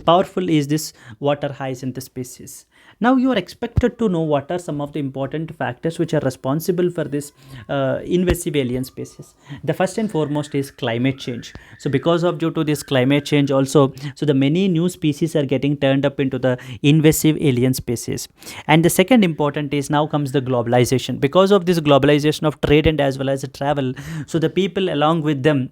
powerful is this water hyacinth species. Now you are expected to know what are some of the important factors which are responsible for this invasive alien species. The first and foremost is climate change. So because of due to this climate change also, so the many new species are getting turned up into the invasive alien species. And the second important is, now comes the globalization. Because of this globalization of trade and as well as travel, so the people along with them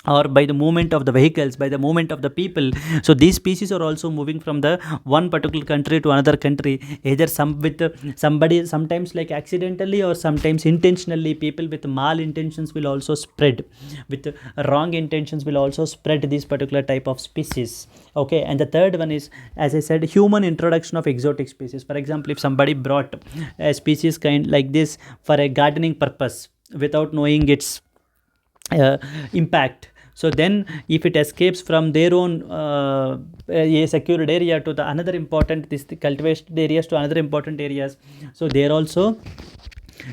or by the movement of the vehicles, by the movement of the people. So these species are also moving from the one particular country to another country, either some with somebody, sometimes like accidentally or sometimes intentionally. People with malintentions will also spread, with wrong intentions will also spread this particular type of species. Okay, and the third one is, as I said, human introduction of exotic species. For example, if somebody brought a species kind like this for a gardening purpose without knowing its impact, so then if it escapes from their own a secured area to the another important, this the cultivated areas to another important areas, so there also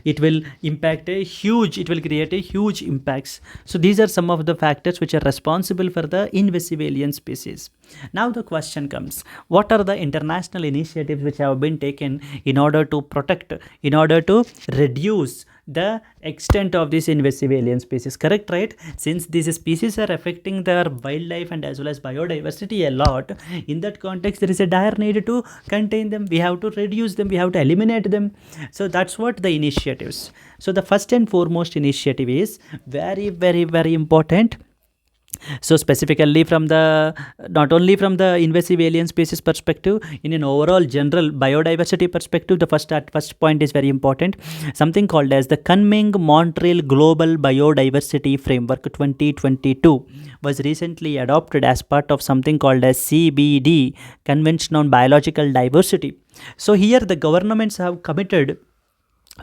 it will impact a huge, it will create a huge impacts. So these are some of the factors which are responsible for the invasive alien species. Now the question comes, what are the international initiatives which have been taken in order to protect, in order to reduce the extent of this invasive alien species? Correct, right? Since these species are affecting their wildlife and as well as biodiversity a lot, in that context there is a dire need to contain them, we have to reduce them, we have to eliminate them. So that's what the initiatives. So the first and foremost initiative is very, very, very important. So specifically from the, not only from the invasive alien species perspective, in an overall general biodiversity perspective, the first point is very important. Something called as the Kunming-Montreal Global Biodiversity Framework 2022 was recently adopted as part of something called as CBD, Convention on Biological Diversity. So here the governments have committed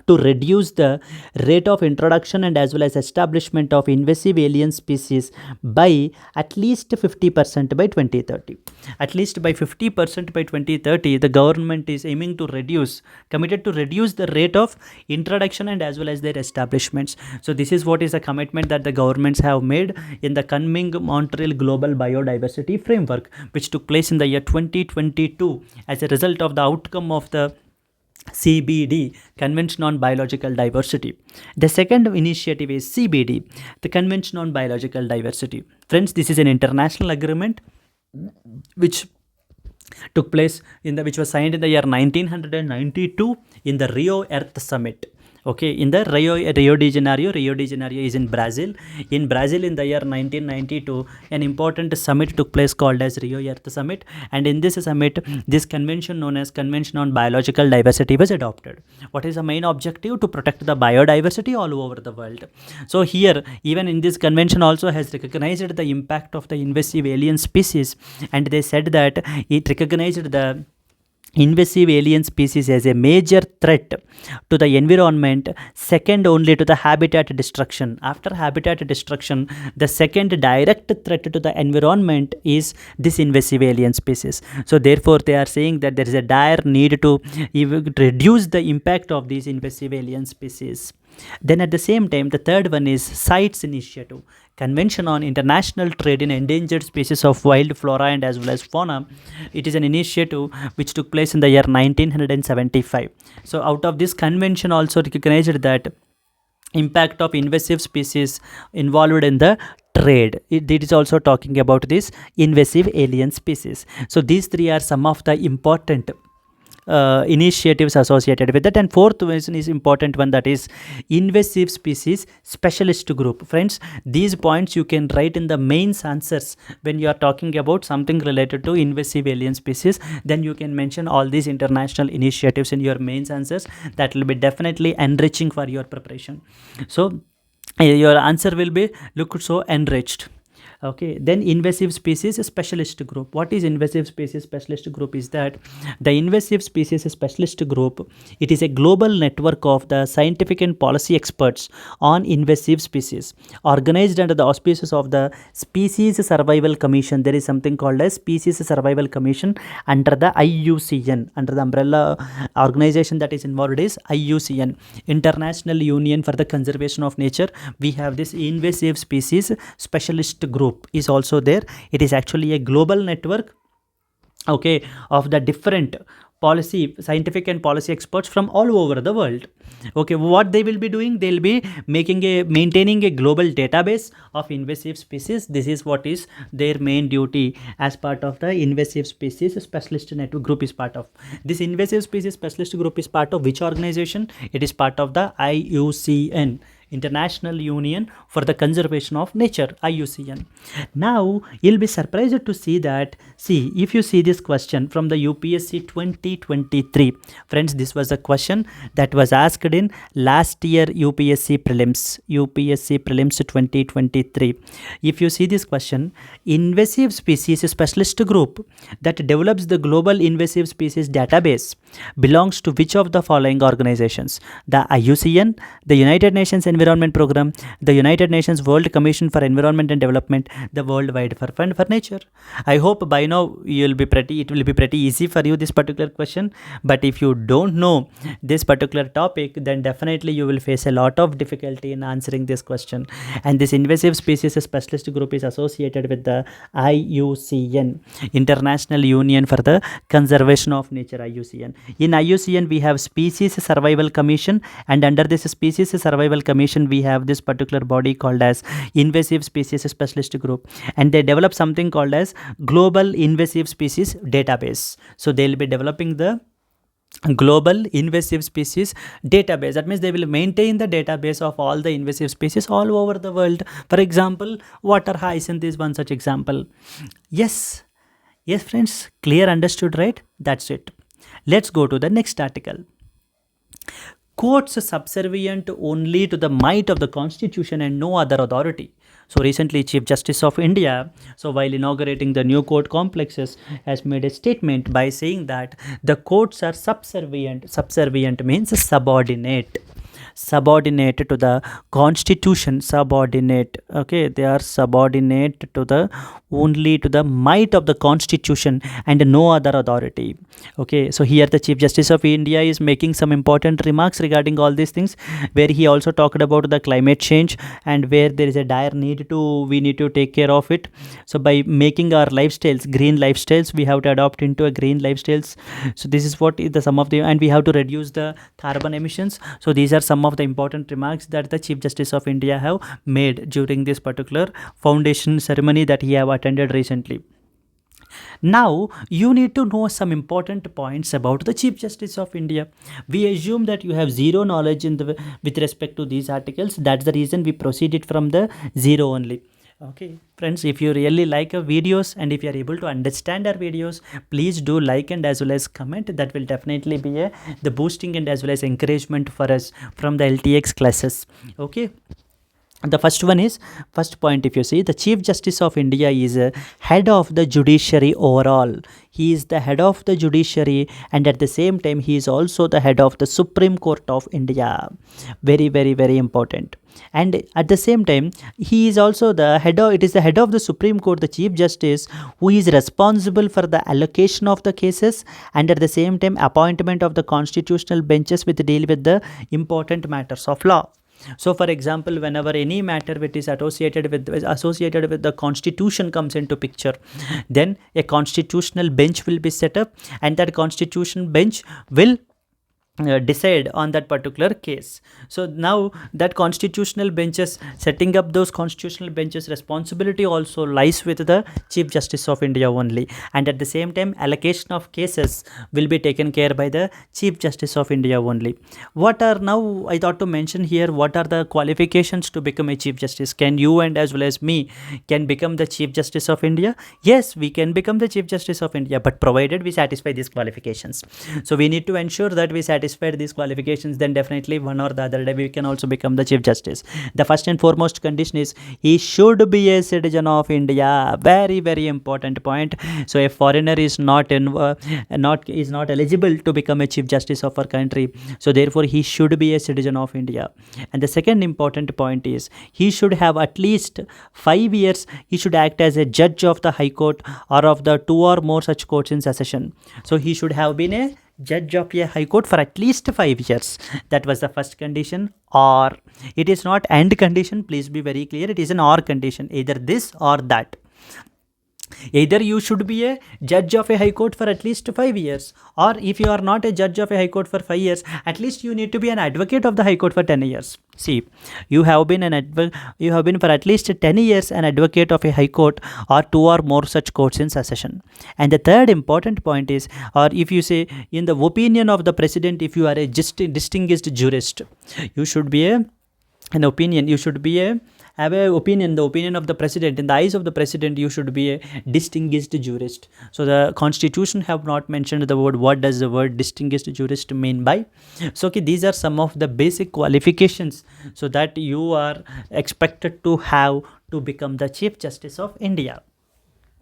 to reduce the rate of introduction and as well as establishment of invasive alien species by at least 50% by 2030. At least by 50% by 2030, the government is aiming to reduce, committed to reduce the rate of introduction and as well as their establishments. So this is what is a commitment that the governments have made in the Kunming-Montreal Global Biodiversity Framework, which took place in the year 2022 as a result of the outcome of the CBD, Convention on Biological Diversity. The second initiative is CBD, the Convention on Biological Diversity. Friends, this is an international agreement which took place in the, which was signed in the year 1992 in the Rio Earth Summit. Okay, in the Rio de Janeiro is in Brazil. In Brazil, in the year 1992, an important summit took place called as Rio Earth Summit, and in this summit, this convention known as Convention on Biological Diversity was adopted. What is the main objective? To protect the biodiversity all over the world. So here, even in this convention also has recognized the impact of the invasive alien species, and they said that it recognized the invasive alien species as a major threat to the environment, second only to the habitat destruction. After habitat destruction, the second direct threat to the environment is this invasive alien species. So therefore they are saying that there is a dire need to reduce the impact of these invasive alien species. Then at the same time, the third one is CITES initiative, Convention on International Trade in Endangered Species of Wild Flora and as well as Fauna. It is an initiative which took place in the year 1975. So out of this convention also recognized that impact of invasive species involved in the trade. It is also talking about this invasive alien species. So these three are some of the important initiatives associated with that. And fourth one is important one, that is invasive species specialist group. Friends, these points you can write in the mains answers when you are talking about something related to invasive alien species. Then you can mention all these international initiatives in your mains answers. That will be definitely enriching for your preparation. So your answer will be look so enriched. Okay, then invasive species specialist group. What is invasive species specialist group? Is that the invasive species specialist group, it is a global network of the scientific and policy experts on invasive species, organized under the auspices of the Species Survival Commission. There is something called as Species Survival Commission under the IUCN, under the umbrella organization that is involved is IUCN, International Union for the Conservation of Nature. We have this invasive species specialist group is also there. It is actually a global network, okay, of the different policy, scientific and policy experts from all over the world. Okay, what they will be doing? They'll be maintaining a global database of invasive species. This is what is their main duty as part of the invasive species specialist network group is part of. This invasive species specialist group is part of which organization? It is part of the IUCN, International Union for the Conservation of Nature, IUCN. Now you'll be surprised to see that, see, if you see this question from the UPSC 2023, friends, this was a question that was asked in last year UPSC prelims 2023. If you see this question, invasive species specialist group that develops the global invasive species database belongs to which of the following organizations? The IUCN, the United Nations Environment Program, the United Nations World Commission for Environment and Development, the World Wide Fund for Nature. I hope by now it will be pretty easy for you, this particular question. But if you don't know this particular topic, then definitely you will face a lot of difficulty in answering this question. And this invasive species specialist group is associated with the IUCN, International Union for the Conservation of Nature, IUCN. In IUCN we have Species Survival Commission, and under this Species Survival Commission we have this particular body called as Invasive Species Specialist Group, and they develop something called as Global Invasive Species Database. So they will be developing the global invasive species database. That means they will maintain the database of all the invasive species all over the world. For example, water hyacinth is one such example. Yes friends, clear, understood, right? That's it. Let's go to the next article. Courts subservient only to the might of the Constitution and no other authority. So recently Chief Justice of India, so while inaugurating the new court complexes, has made a statement by saying that the courts are subservient. Subservient means subordinate to the Constitution. Okay, they are subordinate to the only to the might of the Constitution and no other authority. Okay, so here the Chief Justice of India is making some important remarks regarding all these things, where he also talked about the climate change and where there is a dire need to, we need to take care of it. So by making our lifestyles green lifestyles, we have to adopt into a green lifestyles. So this is what is the sum of the, and we have to reduce the carbon emissions. So these are some of the important remarks that the Chief Justice of India have made during this particular foundation ceremony that he have attended recently. Now you need to know some important points about the Chief Justice of India. We assume that you have zero knowledge with respect to these articles. That's the reason we proceeded from the zero only. Okay friends, if you really like our videos and if you are able to understand our videos, please do like and as well as comment. That will definitely be the boosting and as well as encouragement for us from the LTX classes. Okay, the first point, if you see, the Chief Justice of India is head of the judiciary overall. He is the head of the judiciary, and at the same time he is also the head of the Supreme Court of India. Very, very, very important. And at the same time he is also the head of, it is the head of the Supreme Court, the Chief Justice, who is responsible for the allocation of the cases and at the same time appointment of the constitutional benches with deal with the important matters of law. So for example, whenever any matter which is associated with the Constitution comes into picture, then a constitutional bench will be set up, and that constitutional bench will decide on that particular case. So now that constitutional benches, setting up those constitutional benches, responsibility also lies with the Chief Justice of India only, and at the same time allocation of cases will be taken care by the Chief Justice of India only. What are, now I thought to mention here, what are the qualifications to become a Chief Justice? Can you and as well as me can become the Chief Justice of India? Yes, we can become the Chief Justice of India, but provided we satisfy these qualifications. So we need to ensure that we satisfy these qualifications, then definitely one or the other day we can also become the Chief Justice. The first and foremost condition is he should be a citizen of India. Very, very important point. So a foreigner is not eligible to become a Chief Justice of our country. So therefore he should be a citizen of India. And the second important point is he should have at least 5 years. He should act as a judge of the High Court or of the 2 or more such courts in succession. So he should have been a judge of a High Court for at least 5 years. That was the first condition. Or it is not and condition, please be very clear, it is an or condition, either this or that. Either you should be a judge of a High Court for at least 5 years, or if you are not a judge of a High Court for 5 years, at least you need to be an advocate of the High Court for 10 years. See, you have been for at least 10 years an advocate of a High Court or 2 or more such courts in succession. And the third important point is, or if you say in the opinion of the president, if you are a distinguished jurist, you should be a an opinion, you should be a have a opinion, the opinion of the president. In the eyes of the president, you should be a distinguished jurist. So the constitution have not mentioned the word. What does the word distinguished jurist mean by? So okay, these are some of the basic qualifications so that you are expected to have to become the Chief Justice of India.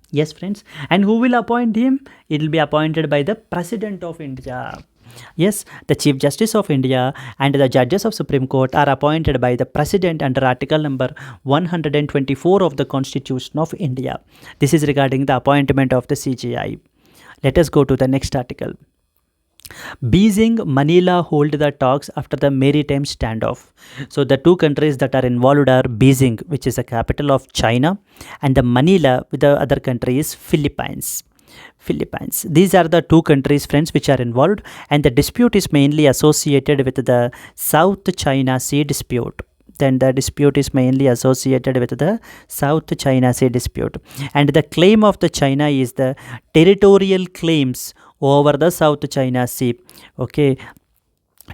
Yes, friends. And who will appoint him? It will be appointed by the President of India. Yes, the Chief Justice of India and the judges of Supreme Court are appointed by the President under Article number 124 of the Constitution of India. This is regarding the appointment of the CJI. Let us go to the next article. Beijing, Manila hold the talks after the maritime standoff. So the two countries that are involved are Beijing, which is the capital of China, and the Manila with the other country is Philippines. These are the two countries, friends, which are involved, and the dispute is mainly associated with the South China Sea dispute. Then the dispute is mainly associated with the South China Sea dispute, and the claim of the China is the territorial claims over the South China Sea. Okay,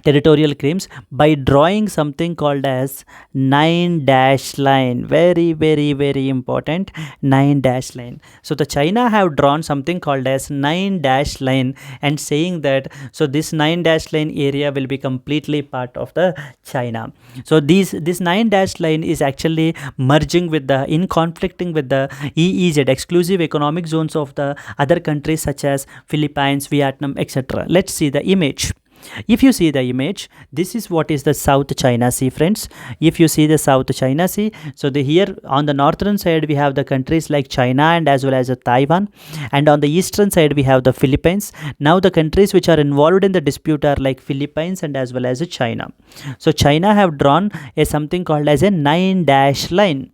territorial claims by drawing something called as 9-dash line. Very important, 9-dash line. So the China have drawn something called as 9-dash line and saying that so this 9-dash line area will be completely part of the China. So this 9-dash line is actually merging with the in conflicting with the EEZ, exclusive economic zones of the other countries such as Philippines, Vietnam, etc. Let's see the image. If you see the image, this is what is the South China Sea, friends. If you see the South China Sea, so here on the northern side we have the countries like China and as well as Taiwan, and on the eastern side we have the Philippines. Now the countries which are involved in the dispute are like Philippines and as well as China. So China have drawn a something called as a 9-dash line.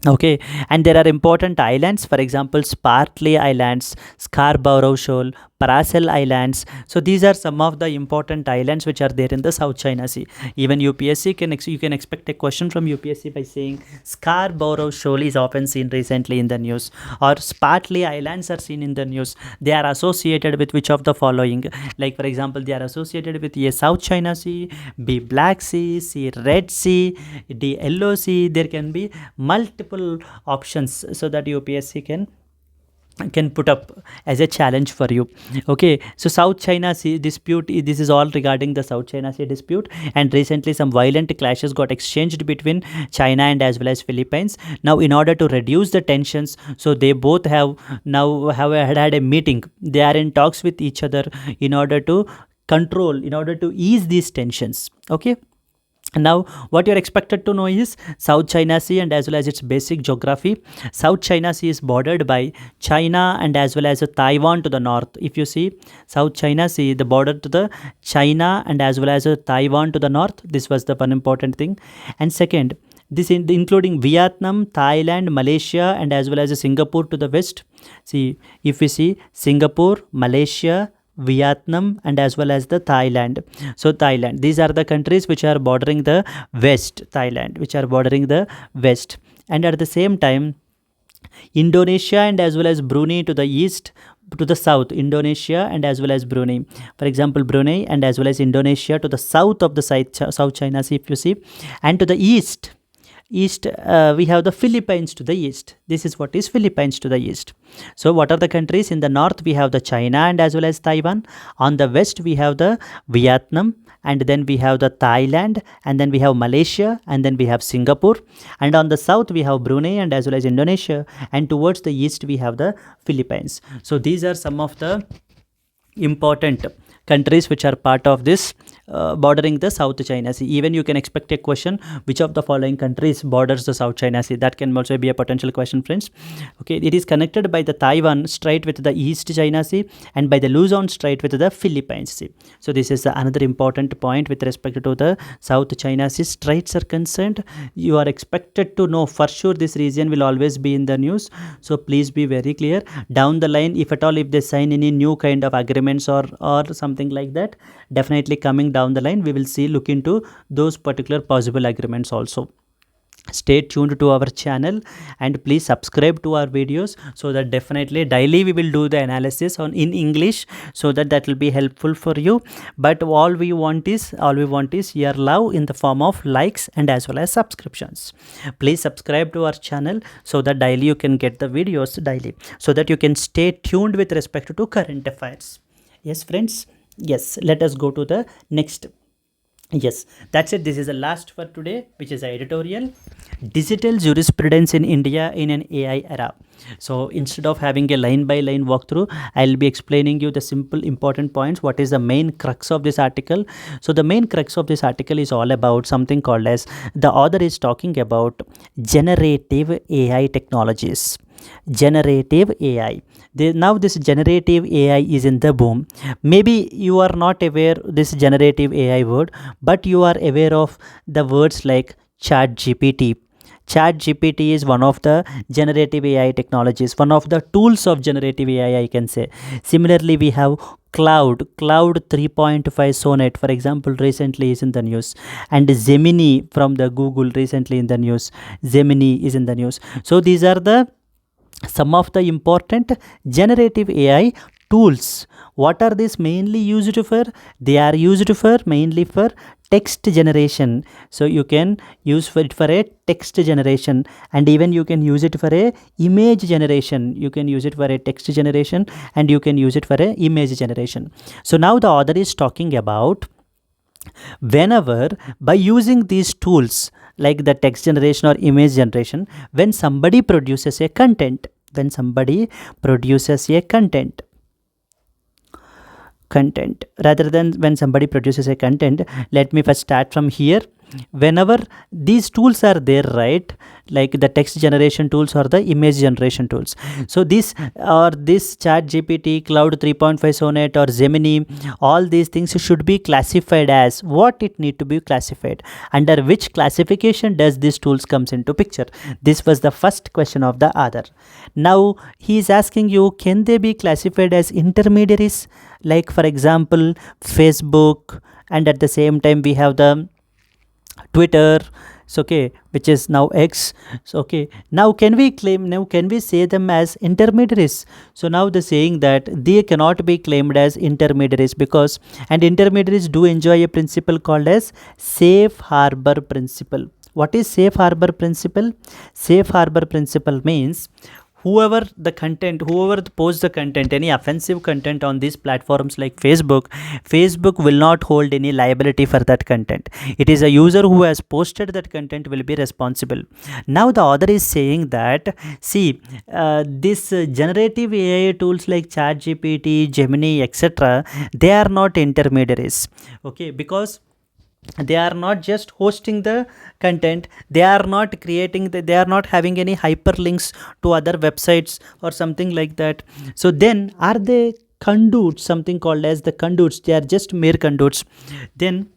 Okay, and there are important islands, for example Spratly Islands, Scarborough Shoal, Paracel Islands. So these are some of the important islands which are there in the South China Sea. Even UPSC you can expect a question from UPSC by saying Scarborough Shoal is often seen recently in the news, or Spratly Islands are seen in the news. They are associated with which of the following? Like for example, they are associated with A, South China Sea, B, Black Sea, C, Red Sea, D, Yellow Sea. There can be multiple options so that UPSC can put up as a challenge for you. Okay, so South China Sea dispute, this is all regarding the South China Sea dispute, and recently some violent clashes got exchanged between China and as well as Philippines. Now in order to reduce the tensions, so they both have had a meeting. They are in talks with each other in order to ease these tensions. Okay, now what you're expected to know is South China Sea and as well as its basic geography. South China Sea is bordered by China and as well as Taiwan to the north. If you see South China Sea, the border to the China and as well as Taiwan to the north. This was the one important thing. And second, this including Vietnam, Thailand, Malaysia and as well as Singapore to the west. See, if we see Singapore, Malaysia, Vietnam and as well as the Thailand. So Thailand, these are the countries which are bordering the west. Thailand, which are bordering the west. And at the same time, Indonesia and as well as Brunei to the east, to the south. Indonesia and as well as Brunei. For example, Brunei and as well as Indonesia to the south of the South China Sea, if you see. And to the east, we have the Philippines to the east. This is what is Philippines to the east. So what are the countries? In the north we have the China and as well as Taiwan. On the west we have the Vietnam, and then we have the Thailand, and then we have Malaysia, and then we have Singapore, and on the south we have Brunei and as well as Indonesia, and towards the east we have the Philippines. So these are some of the important countries which are part of this bordering the South China Sea. Even you can expect a question, which of the following countries borders the South China Sea? That can also be a potential question, friends. Okay, it is connected by the Taiwan Strait with the East China Sea and by the Luzon Strait with the Philippines Sea. So this is another important point with respect to the South China Sea straits are concerned. You are expected to know for sure this region will always be in the news. So please be very clear. Down the line, if at all, if they sign any new kind of agreements or something like that, definitely coming down the line we will look into those particular possible agreements also. stay tuned to our channel and please subscribe to our videos, so that definitely daily we will do the analysis on in English, so that will be helpful for you. But all we want is your love in the form of likes and as well as subscriptions. Please subscribe to our channel so that daily you can get the videos daily, so that you can stay tuned with respect to current affairs. Yes friends, yes, let us go to the next. Yes, that's it. This is the last for today, which is editorial digital jurisprudence in India in an AI era. So instead of having a line by line walkthrough, I'll be explaining you the simple important points. What is the main crux of this article? So the main crux of this article is all about something called as, the author is talking about generative AI technologies. Generative AI. Now this generative AI is in the boom. Maybe you are not aware this generative AI word, but you are aware of the words like chat GPT. Chat GPT is one of the generative AI technologies, one of the tools of generative AI, I can say. Similarly, we have Cloud 3.5 Sonnet, for example, recently is in the news, and Gemini from the Google recently in the news. Gemini is in the news. So these are the some of the important generative AI tools. What are these mainly used for? They are used for mainly for text generation. So you can use for it for a text generation, and even you can use it for a image generation. You can use it for a text generation, and you can use it for a image generation. So now the author is talking about, whenever by using these tools like the text generation or image generation, when somebody produces a content, rather than when somebody produces a content, let me first start from here. Whenever these tools are there, right, like the text generation tools or the image generation tools, so this chat GPT, Cloud 3.5 Sonnet or Gemini, all these things should be classified as what it need to be classified, under which classification does these tools comes into picture. This was the first question of the author. Now he is asking you, can they be classified as intermediaries, like for example Facebook, and at the same time we have the Twitter, so okay, which is now X. So okay, now can we say them as intermediaries? So now the saying that they cannot be claimed as intermediaries, because and intermediaries do enjoy a principle called as safe harbor principle. What is safe harbor principle? Safe harbor principle means whoever posts the content, any offensive content on these platforms like Facebook will not hold any liability for that content. It is a user who has posted that content will be responsible. Now the author is saying that, see, this generative AI tools like ChatGPT, Gemini, etc., they are not intermediaries, okay, because they are not just hosting the content, they are not they are not having any hyperlinks to other websites or something like that. So then are they conduits, something called as the conduits? They are just mere conduits. Then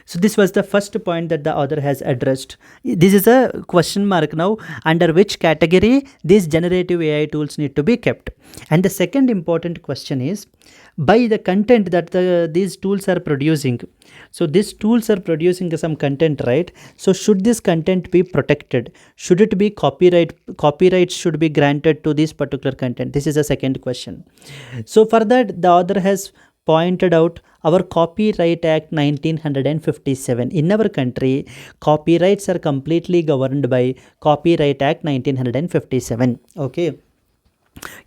so this was the first point that the author has addressed. This is a question mark now, under which category these generative AI tools need to be kept. And the second important question is, by the content that these tools are producing, so these tools are producing some content, right? So should this content be protected? Should it be copyrights should be granted to this particular content? This is the second question. So for that, the author has pointed out our Copyright Act 1957. In our country, copyrights are completely governed by Copyright Act 1957. Okay.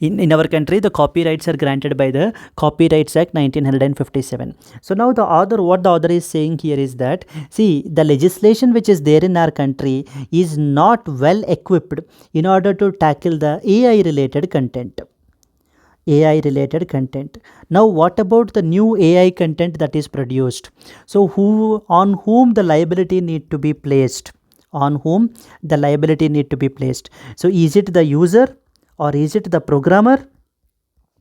In our country, the copyrights are granted by the Copyrights Act 1957. So now what the author is saying here is that, see, the legislation which is there in our country is not well equipped in order to tackle the AI related content. Now what about the new AI content that is produced? So on whom the liability need to be placed? So is it the user or is it the programmer?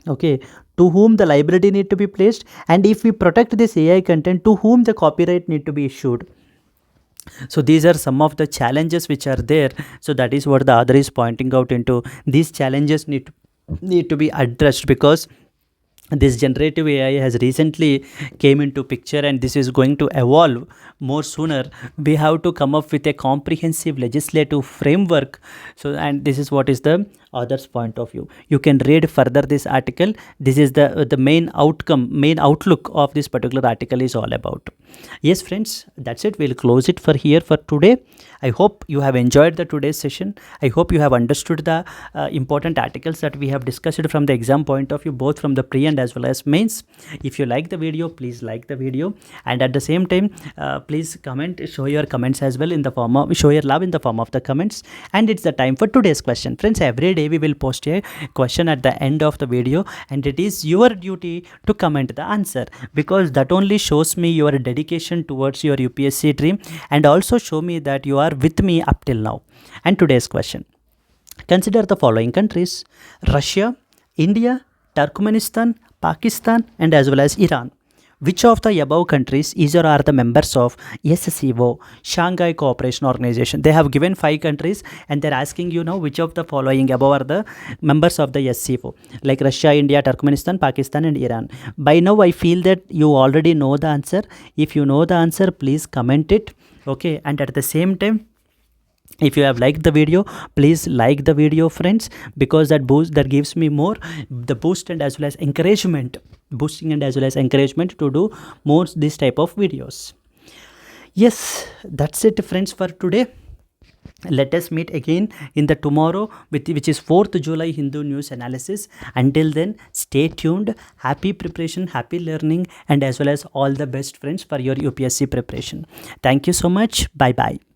Okay, to whom the liability need to be placed? And if we protect this AI content, to whom the copyright need to be issued? So these are some of the challenges which are there. So that is what the author is pointing out into. These challenges need to be addressed, because this generative AI has recently came into picture, and this is going to evolve more sooner. We have to come up with a comprehensive legislative framework. So, and this is what is the author's point of view. You can read further this article. This is the main outcome, main outlook of this particular article is all about. Yes friends, that's it. We'll close it for here for today. I hope you have enjoyed the today's session. I hope you have understood the important articles that we have discussed from the exam point of view, both from the pre and as well as mains. If you like the video, please like the video, and at the same time please comment, show your comments as well in the form of, show your love in the form of the comments. And it's the time for today's question. Friends, every day we will post a question at the end of the video, and it is your duty to comment the answer, because that only shows me your dedication towards your UPSC dream, and also show me that you are with me up till now. And today's question: consider the following countries: Russia, India, Turkmenistan, Pakistan, and as well as Iran. Which of the above countries is or are the members of SCO, Shanghai Cooperation Organization? They have given 5 countries, and they're asking you now which of the following above are the members of the SCO, like Russia, India, Turkmenistan, Pakistan, and Iran. By now, I feel that you already know the answer. If you know the answer, please comment it. Okay, and at the same time, if you have liked the video, please like the video, friends, because that gives me more the boost and as well as encouragement, boosting and as well as encouragement to do more this type of videos. Yes, that's it friends for today. Let us meet again in the tomorrow, which is 4th July Hindu news analysis. Until then, stay tuned. Happy preparation, happy learning, and as well as all the best friends for your UPSC preparation. Thank you so much. Bye bye.